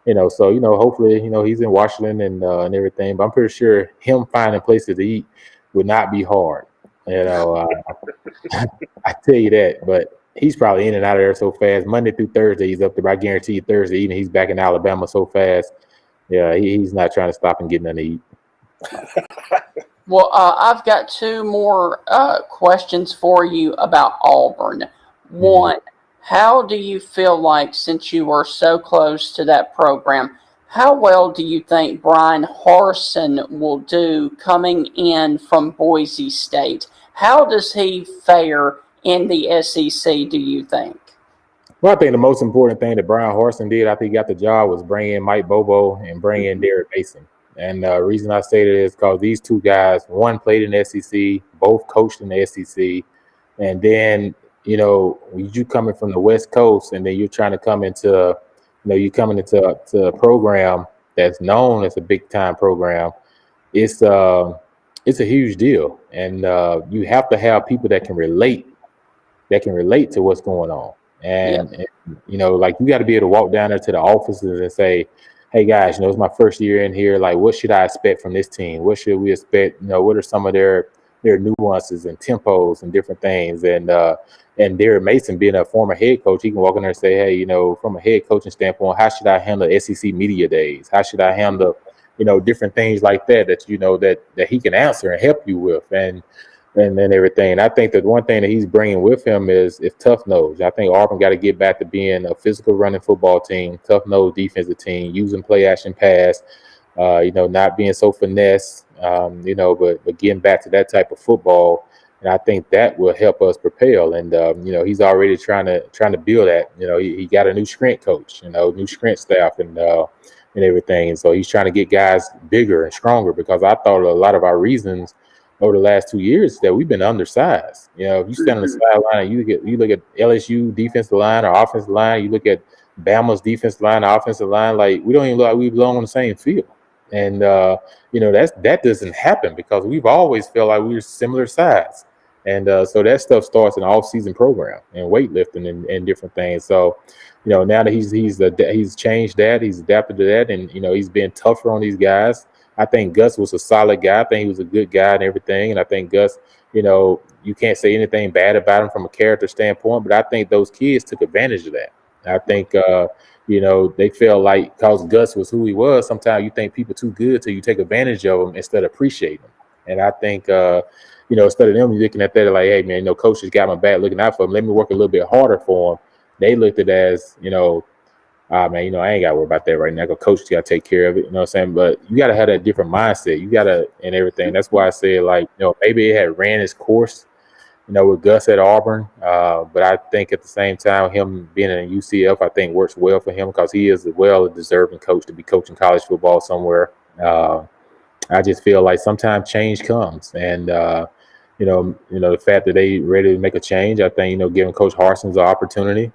Speaker 4: hopefully, he's in Washington and everything. But I'm pretty sure him finding places to eat would not be hard. I tell you that. But he's probably in and out of there so fast. Monday through Thursday, he's up there. I guarantee you Thursday evening, he's back in Alabama so fast. Yeah, he's not trying to stop and get nothing to eat.
Speaker 1: Well, I've got 2 more questions for you about Auburn. One, How do you feel like, since you were so close to that program, how well do you think Bryan Harsin will do coming in from Boise State? How does he fare in the SEC, do you think?
Speaker 4: Well, I think the most important thing that Bryan Harsin did after he got the job was bring in Mike Bobo and bring in Derek Mason. And the reason I say that is because these two guys, one played in the SEC, both coached in the SEC. And then, when you coming from the West Coast and then you're trying to come into, you're coming into a program that's known as a big time program, it's a huge deal. And you have to have people that can relate to what's going on. And like you got to be able to walk down there to the offices and say, hey guys, it's my first year in here. Like, what should I expect from this team? What should we expect? What are some of their nuances and tempos and different things? And Derek Mason, being a former head coach, he can walk in there and say, hey, from a head coaching standpoint, how should I handle SEC media days? How should I handle, different things like that that he can answer and help you with. And then everything. And I think that one thing that he's bringing with him is tough nose. I think Auburn got to get back to being a physical running football team, tough nose defensive team, using play action pass, not being so finesse, but getting back to that type of football. And I think that will help us propel. And he's already trying to build that. He got a new strength coach, new strength staff and everything. And so he's trying to get guys bigger and stronger, because I thought a lot of our reasons over the last 2 years that we've been undersized. If you stand on the sideline, you look at LSU defensive line or offensive line, you look at Bama's defensive line or offensive line, like we don't even look like we belong on the same field. And that doesn't happen because we've always felt like we were similar size. And so that stuff starts in an off-season program and weightlifting and different things. So, now that he's changed that, he's adapted to that, and he's been tougher on these guys. I think Gus was a solid guy. I think he was a good guy and everything. And I think Gus, you can't say anything bad about him from a character standpoint, but I think those kids took advantage of that. I think, they felt like because Gus was who he was, sometimes you think people too good till you take advantage of them instead of appreciating them. And I think, instead of them looking at that like, hey, man, coach has got my back looking out for him. Let me work a little bit harder for him. They looked at it as, man, I ain't got to worry about that right now. Coach got to take care of it. You know what I'm saying? But you got to have that different mindset. You got to, and everything. That's why I said, like, maybe it had ran its course, with Gus at Auburn. But I think at the same time, him being in UCF, I think works well for him because he is a deserving coach to be coaching college football somewhere. I just feel like sometimes change comes. And, the fact that they ready to make a change, I think, giving Coach Harsin's an opportunity.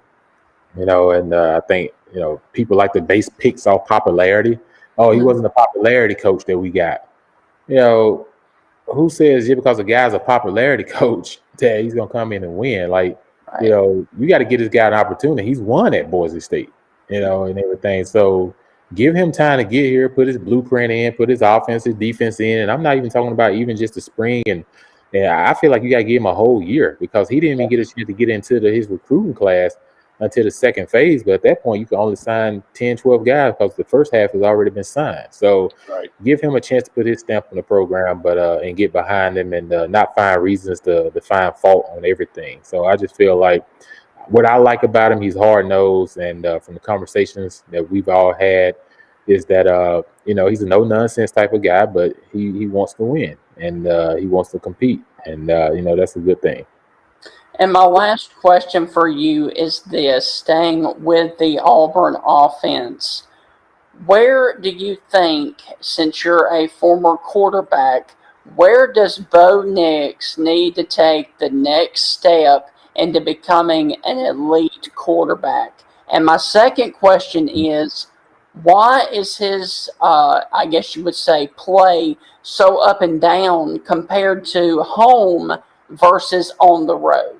Speaker 4: And I think, people like to base picks off popularity. Oh, he wasn't a popularity coach that we got. Who says just because a guy's a popularity coach that he's going to come in and win? Like, right. You got to get this guy an opportunity. He's won at Boise State, and everything. So give him time to get here, put his blueprint in, put his offense, his defense in. And I'm not even talking about even just the spring. And I feel like you got to give him a whole year because he didn't even get a chance to get into his recruiting class until the second phase. But at that point, you can only sign 10, 12 guys because the first half has already been signed. So give him a chance to put his stamp on the program, but and get behind him and not find reasons to find fault on everything. So I just feel like what I like about him, he's hard-nosed. And from the conversations that we've all had is that, he's a no-nonsense type of guy, but he wants to win and he wants to compete. And, that's a good thing.
Speaker 1: And my last question for you is this, staying with the Auburn offense. Where do you think, since you're a former quarterback, where does Bo Nix need to take the next step into becoming an elite quarterback? And my second question is, why is his, I guess you would say, play so up and down compared to home versus on the road?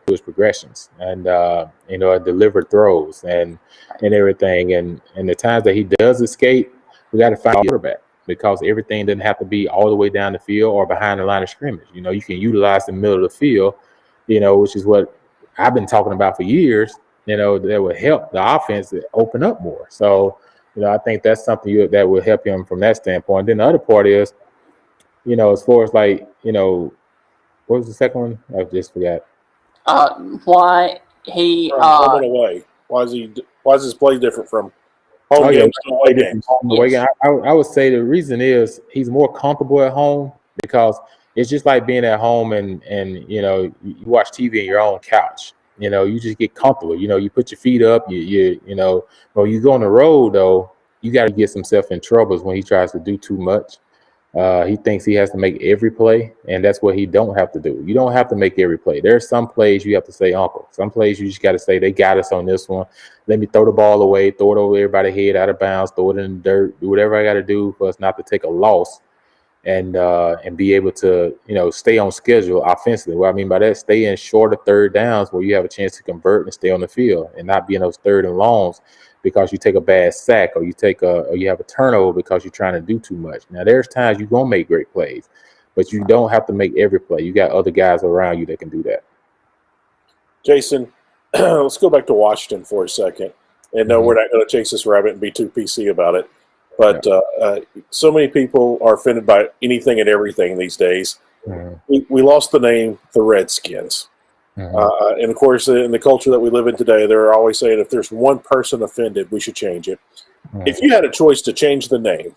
Speaker 4: His progressions and delivered throws and everything, and the times that he does escape, we got to find a quarterback because everything doesn't have to be all the way down the field or behind the line of scrimmage. You can utilize the middle of the field, which is what I've been talking about for years. That would help the offense to open up more. So I think that's something that will help him from that standpoint. Then the other part is, as far as like, what was the second one? I just forgot.
Speaker 1: Why He
Speaker 3: home and away. Why is his play different from home games to away games?
Speaker 4: I would say the reason is he's more comfortable at home because it's just like being at home and you watch TV on your own couch. You just get comfortable. You put your feet up. When you go on the road though, you got to get himself in troubles when he tries to do too much. He thinks he has to make every play, and that's what he don't have to do. You don't have to make every play. There's some plays you have to say, uncle. Some plays you just got to say, they got us on this one. Let me throw the ball away, throw it over everybody's head, out of bounds, throw it in the dirt, do whatever I got to do for us not to take a loss and be able to, stay on schedule offensively. What I mean by that, stay in shorter third downs where you have a chance to convert and stay on the field and not be in those third and longs because you take a bad sack or you have a turnover because you're trying to do too much. Now, there's times you're going to make great plays, but you don't have to make every play. You got other guys around you that can do that.
Speaker 3: Jason, let's go back to Washington for a second. And no, we're not going to chase this rabbit and be too PC about it. But so many people are offended by anything and everything these days. We lost the name the Redskins. And, of course, in the culture that we live in today, they're always saying if there's one person offended, we should change it. If you had a choice to change the name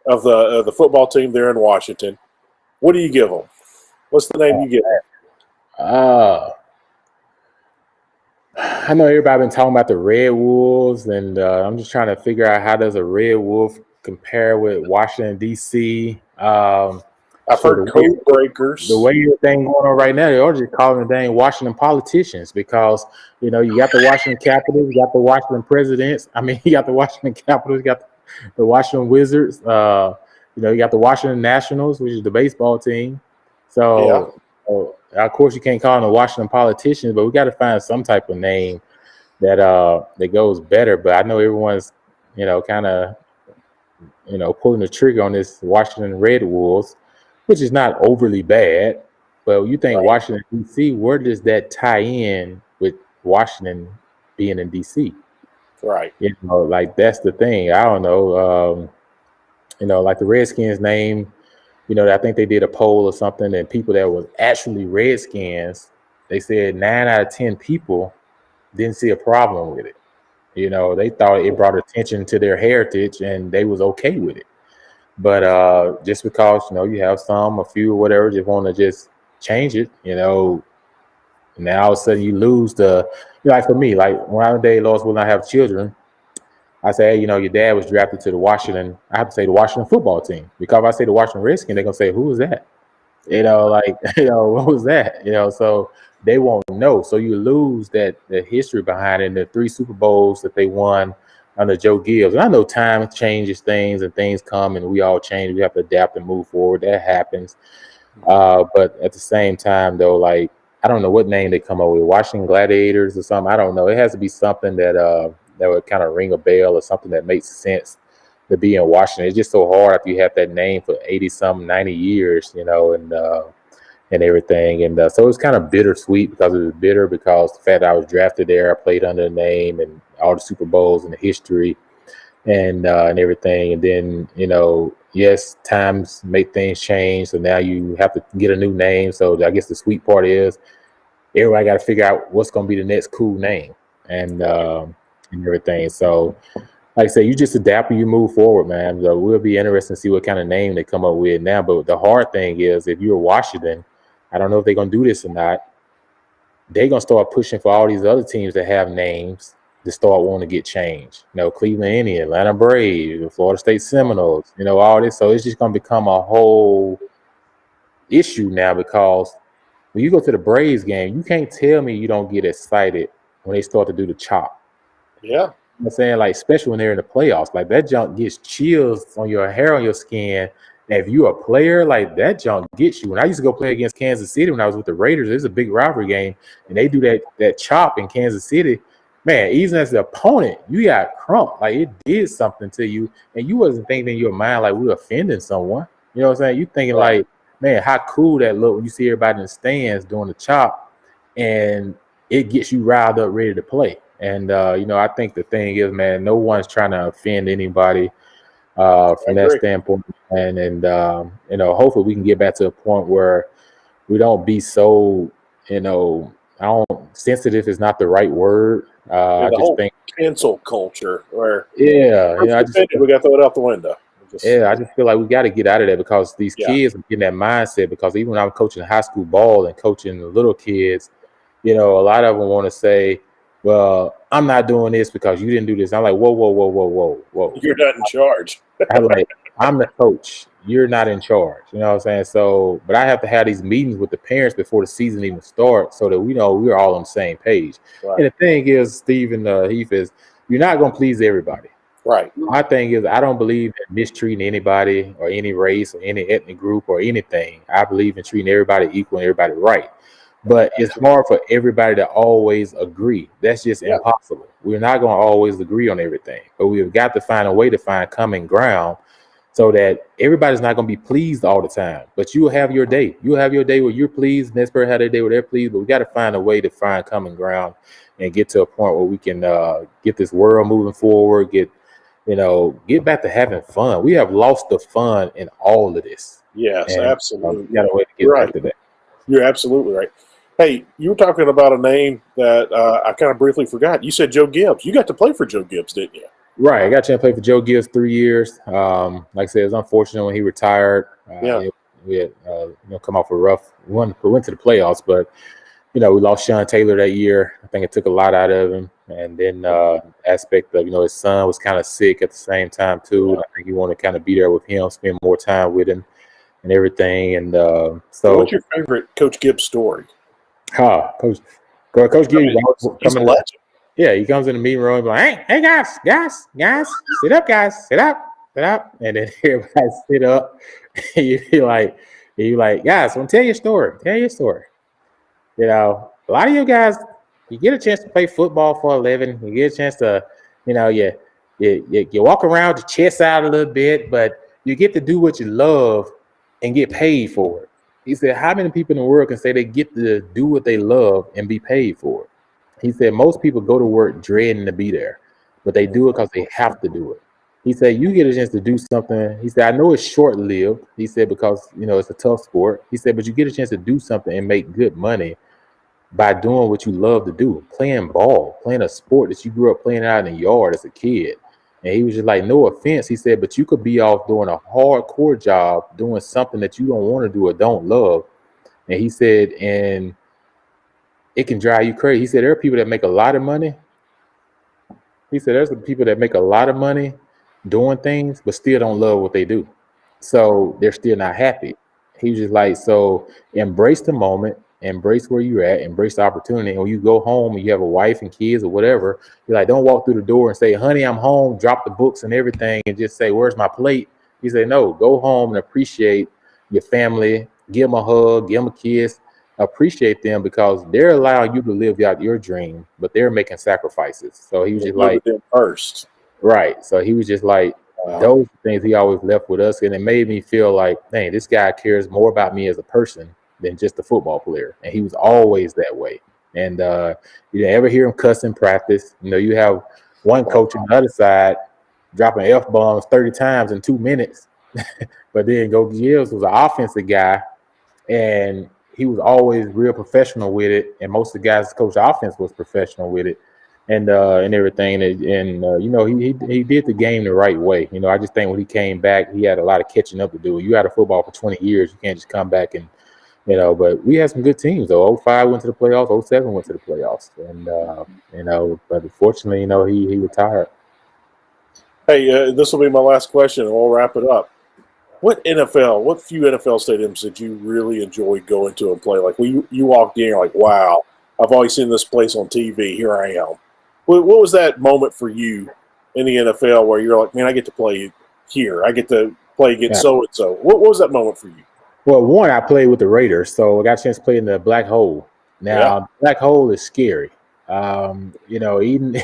Speaker 3: of the football team there in Washington, what do you give them? What's the name you give them?
Speaker 4: I know everybody been talking about the Red Wolves, and I'm just trying to figure out how does a Red Wolf compare with Washington, D.C.
Speaker 3: I've heard code breakers.
Speaker 4: The way the thing going on right now, they're just calling the dang Washington politicians because, you got the Washington Capitals, you got the Washington Presidents. I mean, you got the Washington Capitals, you got the Washington Wizards. You got the Washington Nationals, which is the baseball team. So, of course, you can't call them the Washington politicians, but we got to find some type of name that goes better. But I know everyone's, kind of, pulling the trigger on this Washington Red Wolves, which is not overly bad. But you think Washington, D.C., where does that tie in with Washington being in D.C.?
Speaker 3: Right.
Speaker 4: Like that's the thing. I don't know. Like the Redskins name, I think they did a poll or something, and people that was actually Redskins, they said 9 out of 10 people didn't see a problem with it. They thought it brought attention to their heritage, and they was okay with it. But just because, you have a few, whatever, just want to just change it, and now all of a sudden you lose like for me, like when I lost when I have children, I say, hey, your dad was drafted to the Washington, I have to say the Washington football team, because if I say the Washington Redskins, they're going to say, who is that? What was that? So they won't know. So you lose the history behind it and the 3 Super Bowls that they won under Joe Gibbs. And I know time changes things and things come and we all change. We have to adapt and move forward. That happens. But at the same time, though, like, I don't know what name they come up with, Washington Gladiators or something. I don't know. It has to be something that would kind of ring a bell or something that makes sense to be in Washington. It's just so hard after you have that name for 80-something, 90 years, and everything. And so it's kind of bittersweet because it was bitter because the fact that I was drafted there, I played under the name and all the Super Bowls and the history and everything. And then, yes, times make things change. So now you have to get a new name. So I guess the sweet part is everybody got to figure out what's going to be the next cool name and everything. So like I say, you just adapt and you move forward, man. So we'll be interested to see what kind of name they come up with now. But the hard thing is if you're Washington, I don't know if they're going to do this or not. They're going to start pushing for all these other teams that have names to start wanting to get changed. Cleveland Indians, Atlanta Braves, the Florida State Seminoles, all this. So it's just going to become a whole issue now because when you go to the Braves game, you can't tell me you don't get excited when they start to do the chop.
Speaker 3: Yeah.
Speaker 4: I'm saying, like, especially when they're in the playoffs, like that junk gets chills on your hair, on your skin. And if you're a player, like that junk gets you. When I used to go play against Kansas City when I was with the Raiders, it was a big rivalry game, and they do that chop in Kansas City. Man, even as the opponent, you got crumped. Like it did something to you, and you wasn't thinking in your mind like we were offending someone. You know what I'm saying? You thinking like, man, how cool that look when you see everybody in the stands doing the chop, and it gets you riled up, ready to play. And I think the thing is, man, no one's trying to offend anybody from that standpoint. And hopefully we can get back to a point where we don't be so, sensitive is not the right word. I
Speaker 3: The
Speaker 4: just
Speaker 3: whole
Speaker 4: think,
Speaker 3: cancel culture where
Speaker 4: yeah,
Speaker 3: we got to throw it out the window.
Speaker 4: I just feel like we got to get out of there because these kids are getting that mindset. Because even when I'm coaching high school ball and coaching the little kids, a lot of them want to say, well, I'm not doing this because you didn't do this. I'm like, whoa, whoa, whoa, whoa, whoa, whoa.
Speaker 3: You're not in charge.
Speaker 4: I'm the coach. You're not in charge. You know what I'm saying? So, but I have to have these meetings with the parents before the season even starts so that we know we're all on the same page. Right. And the thing is, Steve and Heath, is you're not going to please everybody.
Speaker 3: Right.
Speaker 4: My thing is, I don't believe in mistreating anybody or any race or any ethnic group or anything. I believe in treating everybody equal and everybody right. But it's hard for everybody to always agree. That's just impossible. We're not going to always agree on everything. But we've got to find a way to find common ground so that everybody's not going to be pleased all the time. But you'll have your day. You'll have your day where you're pleased. Next person have their day where they're pleased. But we got to find a way to find common ground and get to a point where we can get this world moving forward, get back to having fun. We have lost the fun in all of this.
Speaker 3: Yes, absolutely.
Speaker 4: We got a way to get back to that.
Speaker 3: You're absolutely right. Hey, you were talking about a name that I kind of briefly forgot. You said Joe Gibbs. You got to play for Joe Gibbs, didn't you?
Speaker 4: Right. I got a chance to play for Joe Gibbs 3 years. Like I said, it was unfortunate when he retired. We had come off a rough one. We went to the playoffs, but we lost Sean Taylor that year. I think it took a lot out of him. And then aspect of his son was kind of sick at the same time too. And I think he wanted to kind of be there with him, spend more time with him, and everything. And so,
Speaker 3: what's your favorite Coach Gibbs story?
Speaker 4: Coach Gibbs
Speaker 3: he's a legend.
Speaker 4: Yeah, he comes in the meeting room and be like, hey guys, sit up, guys, sit up. And then everybody sit up. And you like, guys, I'm gonna tell you a story. A lot of you guys, you get a chance to play football for a living. You get a chance to, you walk around your chest out a little bit, but you get to do what you love and get paid for it. He said, how many people in the world can say they get to do what they love and be paid for it? He said, most people go to work dreading to be there, but they do it because they have to do it. He said, you get a chance to do something. He said, I know it's short-lived. He said, because, it's a tough sport. He said, but you get a chance to do something and make good money by doing what you love to do, playing ball, playing a sport that you grew up playing out in the yard as a kid. And he was just like, no offense. He said, but you could be off doing a hardcore job, doing something that you don't want to do or don't love. And he said, and it can drive you crazy. He said, there are people that make a lot of money. He said, there's people that make a lot of money doing things, but still don't love what they do. So they're still not happy. He was just like, so embrace the moment, embrace where you're at, embrace the opportunity. And when you go home and you have a wife and kids or whatever, you're like, don't walk through the door and say, honey, I'm home, drop the books and everything and just say, where's my plate? He said, no, go home and appreciate your family, give them a hug, give them a kiss, appreciate them because they're allowing you to live out your dream, but they're making sacrifices. So he was just like,
Speaker 3: them first.
Speaker 4: Right. So he was just like, those things he always left with us. And it made me feel like, dang, this guy cares more about me as a person than just a football player. And he was always that way. And you didn't ever hear him cuss in practice. You have one coach on the other side dropping F-bombs 30 times in 2 minutes. But then Gibbs was an offensive guy, and he was always real professional with it. And most of the guys coach offense was professional with it. And everything, he did the game the right way. I just think when he came back, he had a lot of catching up to do. You had a football for 20 years, you can't just come back and But we had some good teams though. 05 went to the playoffs, 07 went to the playoffs, and but unfortunately, he retired.
Speaker 3: Hey, this will be my last question, and we'll wrap it up. What few NFL stadiums did you really enjoy going to and play? Like you walked in, you're like, wow, I've always seen this place on TV. Here I am. What was that moment for you in the NFL where you're like, man, I get to play here. I get to play against so-and-so. What was that moment for you?
Speaker 4: Well, one, I played with the Raiders, so I got a chance to play in the black hole. Now, black hole is scary. Even,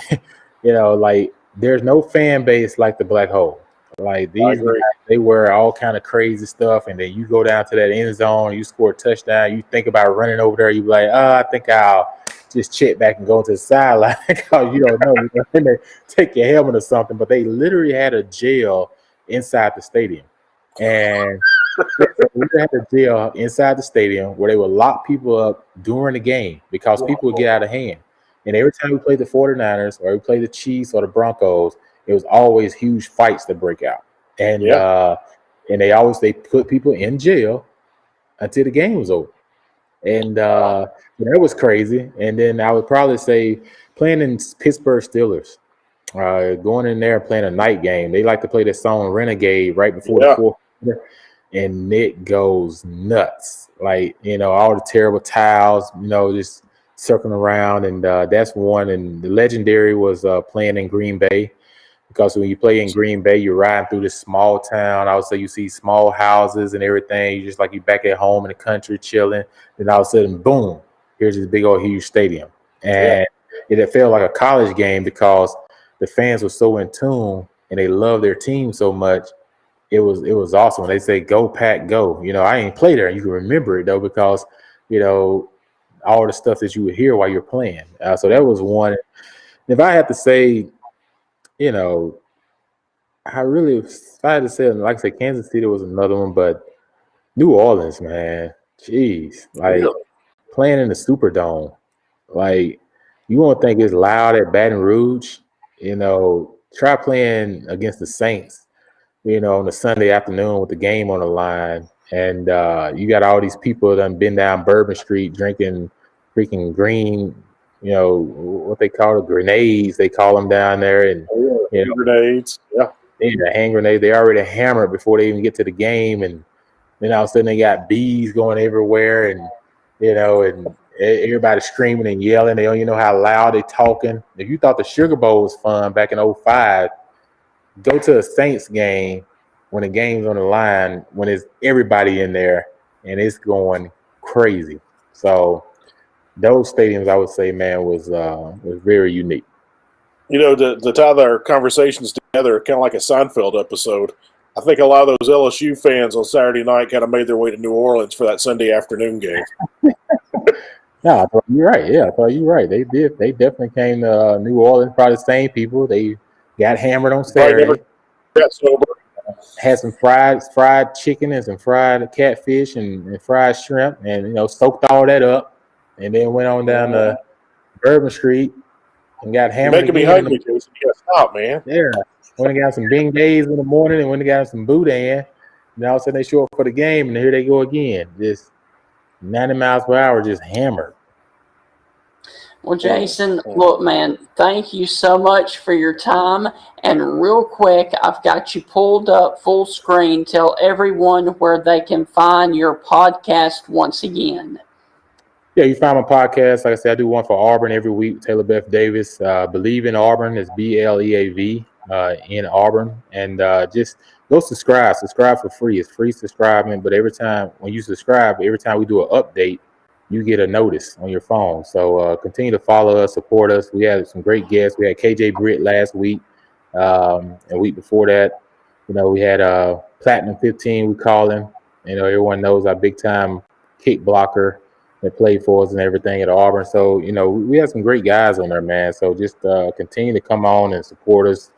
Speaker 4: like there's no fan base like the black hole. Like these guys, they wear all kind of crazy stuff, and then you go down to that end zone, you score a touchdown, you think about running over there, you be like, I think I'll just check back and go to the sideline because you don't know, they may take your helmet or something. But they literally had a jail inside the stadium, and We had a jail inside the stadium where they would lock people up during the game because people would get out of hand. And every time we played the 49ers or we played the Chiefs or the Broncos, it was always huge fights that break out. And they put people in jail until the game was over. And that was crazy. And then I would probably say playing in Pittsburgh Steelers, going in there and playing a night game. They like to play this song Renegade right before the fourth quarter. And it goes nuts. Like, all the terrible towels, just circling around. And that's one. And the legendary was playing in Green Bay. Because when you play in Green Bay, you're riding through this small town. I would say you see small houses and everything. You just like you back at home in the country chilling. Then all of a sudden, boom, here's this big old huge stadium. And it felt like a college game because the fans were so in tune and they loved their team so much. It was awesome. They say, "Go Pack, go." I ain't play there. You can remember it though because all the stuff that you would hear while you're playing. So that was one. If I had to say, if I had to say, like I said, Kansas City was another one, but New Orleans, man, jeez, like playing in the Superdome, like you won't think it's loud at Baton Rouge. Try playing against the Saints. On a Sunday afternoon with the game on the line, and you got all these people that have been down Bourbon Street drinking freaking green, what they call it, grenades. They call them down there, and
Speaker 3: grenades.
Speaker 4: Hand grenades. They already hammered before they even get to the game, and then all of a sudden they got bees going everywhere, and and everybody screaming and yelling. They don't even know how loud they talking. If you thought the Sugar Bowl was fun back in 2005. Go to a Saints game when the game's on the line, when it's everybody in there and it's going crazy. So those stadiums, I would say, man, was very unique.
Speaker 3: To tie their conversations together, kind of like a Seinfeld episode, I think a lot of those LSU fans on Saturday night kind of made their way to New Orleans for that Sunday afternoon game.
Speaker 4: No, I thought you're right. Yeah, I thought you're right. They did. They definitely came to New Orleans, probably the same people. They got hammered on Saturday.
Speaker 3: Got sober.
Speaker 4: Had some fried chicken and some fried catfish and fried shrimp, and soaked all that up, and then went on down to Bourbon Street and got hammered.
Speaker 3: You're making me hungry, Jason. You gotta stop, man.
Speaker 4: Yeah, went and got some beignets in the morning, and went and got some boudin. And all of a sudden they show up for the game, and here they go again, just 90 miles per hour, just hammered.
Speaker 1: Well, Jason, look, man, thank you so much for your time. And real quick, I've got you pulled up full screen. Tell everyone where they can find your podcast once again.
Speaker 4: Yeah, you find my podcast. Like I said, I do one for Auburn every week. Taylor Beth Davis. Believe in Auburn is BLEAV in Auburn. And just go subscribe. Subscribe for free. It's free subscribing. But every time when you subscribe, every time we do an update, you get a notice on your phone. So continue to follow us, support us. We had some great guests. We had KJ Britt last week. A week before that, we had Platinum 15, we call him. Everyone knows our big time kick blocker that played for us and everything at Auburn. So, we have some great guys on there, man. So just continue to come on and support us.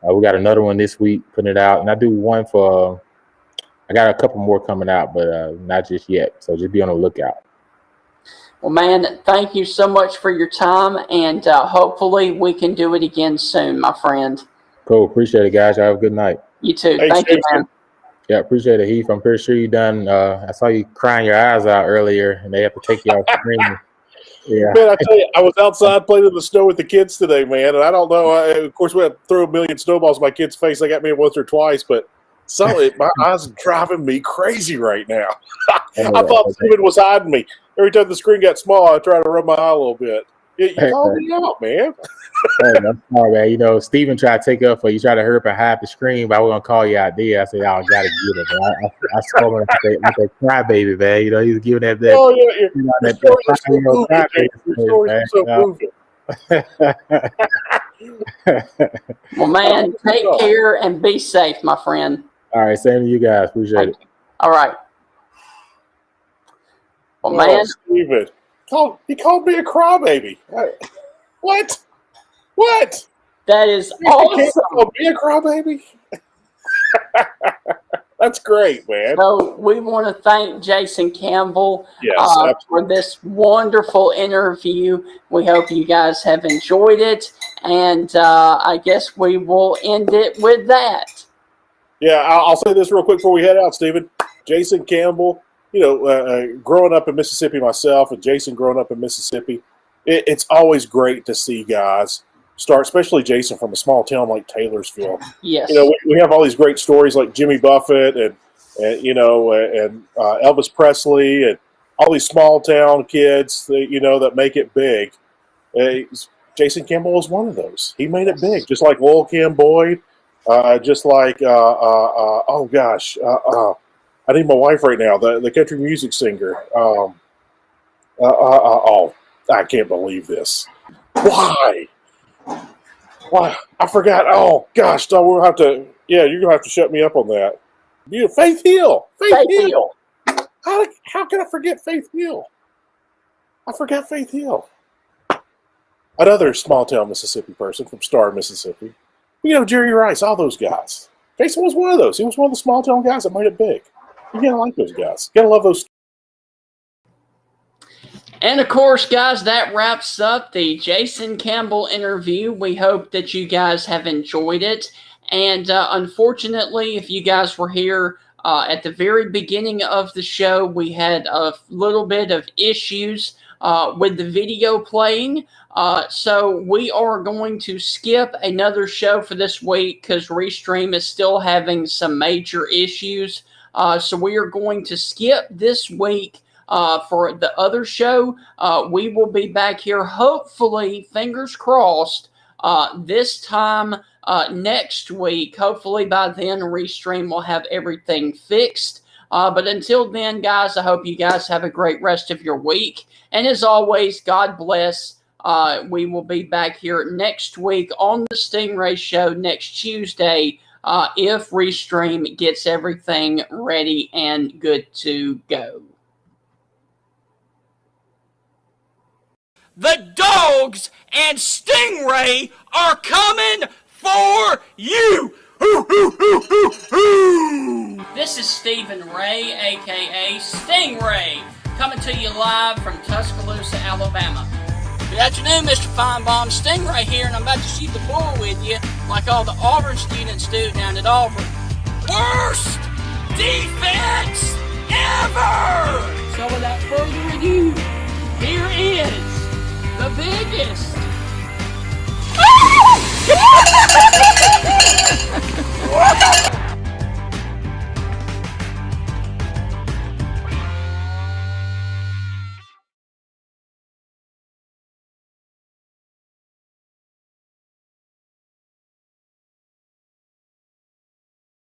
Speaker 4: We got another one this week, putting it out. And I do one I got a couple more coming out, but not just yet. So just be on the lookout.
Speaker 1: Well, man, thank you so much for your time, and hopefully we can do it again soon, my friend.
Speaker 4: Cool. Appreciate it, guys. Y'all have a good night.
Speaker 1: You too. Thank you, man.
Speaker 4: Yeah, appreciate it, Heath. I'm pretty sure you done. I saw you crying your eyes out earlier, and they have to take you off screen. Yeah.
Speaker 3: Man, I tell you, I was outside playing in the snow with the kids today, man, and I don't know. Of course, we had to throw a million snowballs in my kids' face. They got me once or twice, but my eyes are driving me crazy right now. I thought Steven was hiding me. Every time the screen got small, I tried to rub my eye a little bit. You called me out, man.
Speaker 4: I'm sorry, man. Steven tried to take up for you, tried to hurry up and hide the screen, but I was going to call you out there. I said, I got to get it, man. I saw him like that crybaby, man. He was giving that.
Speaker 3: Oh, yeah. Your
Speaker 1: so well, man, take care and be safe, my friend.
Speaker 4: All right, same to you guys. Appreciate it.
Speaker 1: All right. Well, man.
Speaker 3: Steven. He called me a crybaby. What?
Speaker 1: That is awesome.
Speaker 3: Be a crybaby. That's great, man.
Speaker 1: So we want to thank Jason Campbell
Speaker 3: Yes,
Speaker 1: for this wonderful interview. We hope you guys have enjoyed it, and I guess we will end it with that.
Speaker 3: Yeah, I'll say this real quick before we head out, Stephen. Jason Campbell, growing up in Mississippi myself, and Jason growing up in Mississippi, it's always great to see guys start, especially Jason from a small town like Taylorsville.
Speaker 1: Yes.
Speaker 3: We have all these great stories like Jimmy Buffett and Elvis Presley and all these small town kids that make it big. Jason Campbell was one of those. He made it big, just like Lowell Cam Boyd, just like I need my wife right now, the country music singer. I can't believe this. Why? I forgot. Oh gosh, we'll have to. Yeah, you're gonna have to shut me up on that. Faith Hill. Faith Hill. How can I forget Faith Hill? I forgot Faith Hill. Another small town Mississippi person from Star, Mississippi. Jerry Rice, all those guys. Jason was one of those. He was one of the small town guys that made it big. You gotta like those guys. You gotta love those.
Speaker 1: And of course, guys, that wraps up the Jason Campbell interview. We hope that you guys have enjoyed it. And unfortunately, if you guys were here at the very beginning of the show, we had a little bit of issues with the video playing. So we are going to skip another show for this week because Restream is still having some major issues. So we are going to skip this week. For the other show, we will be back here, hopefully, fingers crossed, this time next week. Hopefully by then, Restream will have everything fixed. But until then, guys, I hope you guys have a great rest of your week. And as always, God bless. We will be back here next week on the Stingray Show next Tuesday if Restream gets everything ready and good to go.
Speaker 2: The Dogs and Stingray are coming for you! Hoo, hoo, hoo, hoo, hoo.
Speaker 1: This is Stephen Ray, a.k.a. Stingray, coming to you live from Tuscaloosa, Alabama. Good afternoon, Mr. Feinbaum. Stingray here, and I'm about to shoot the bull with you like all the Auburn students do down at Auburn.
Speaker 2: Worst defense ever!
Speaker 1: So without further ado, here is the biggest,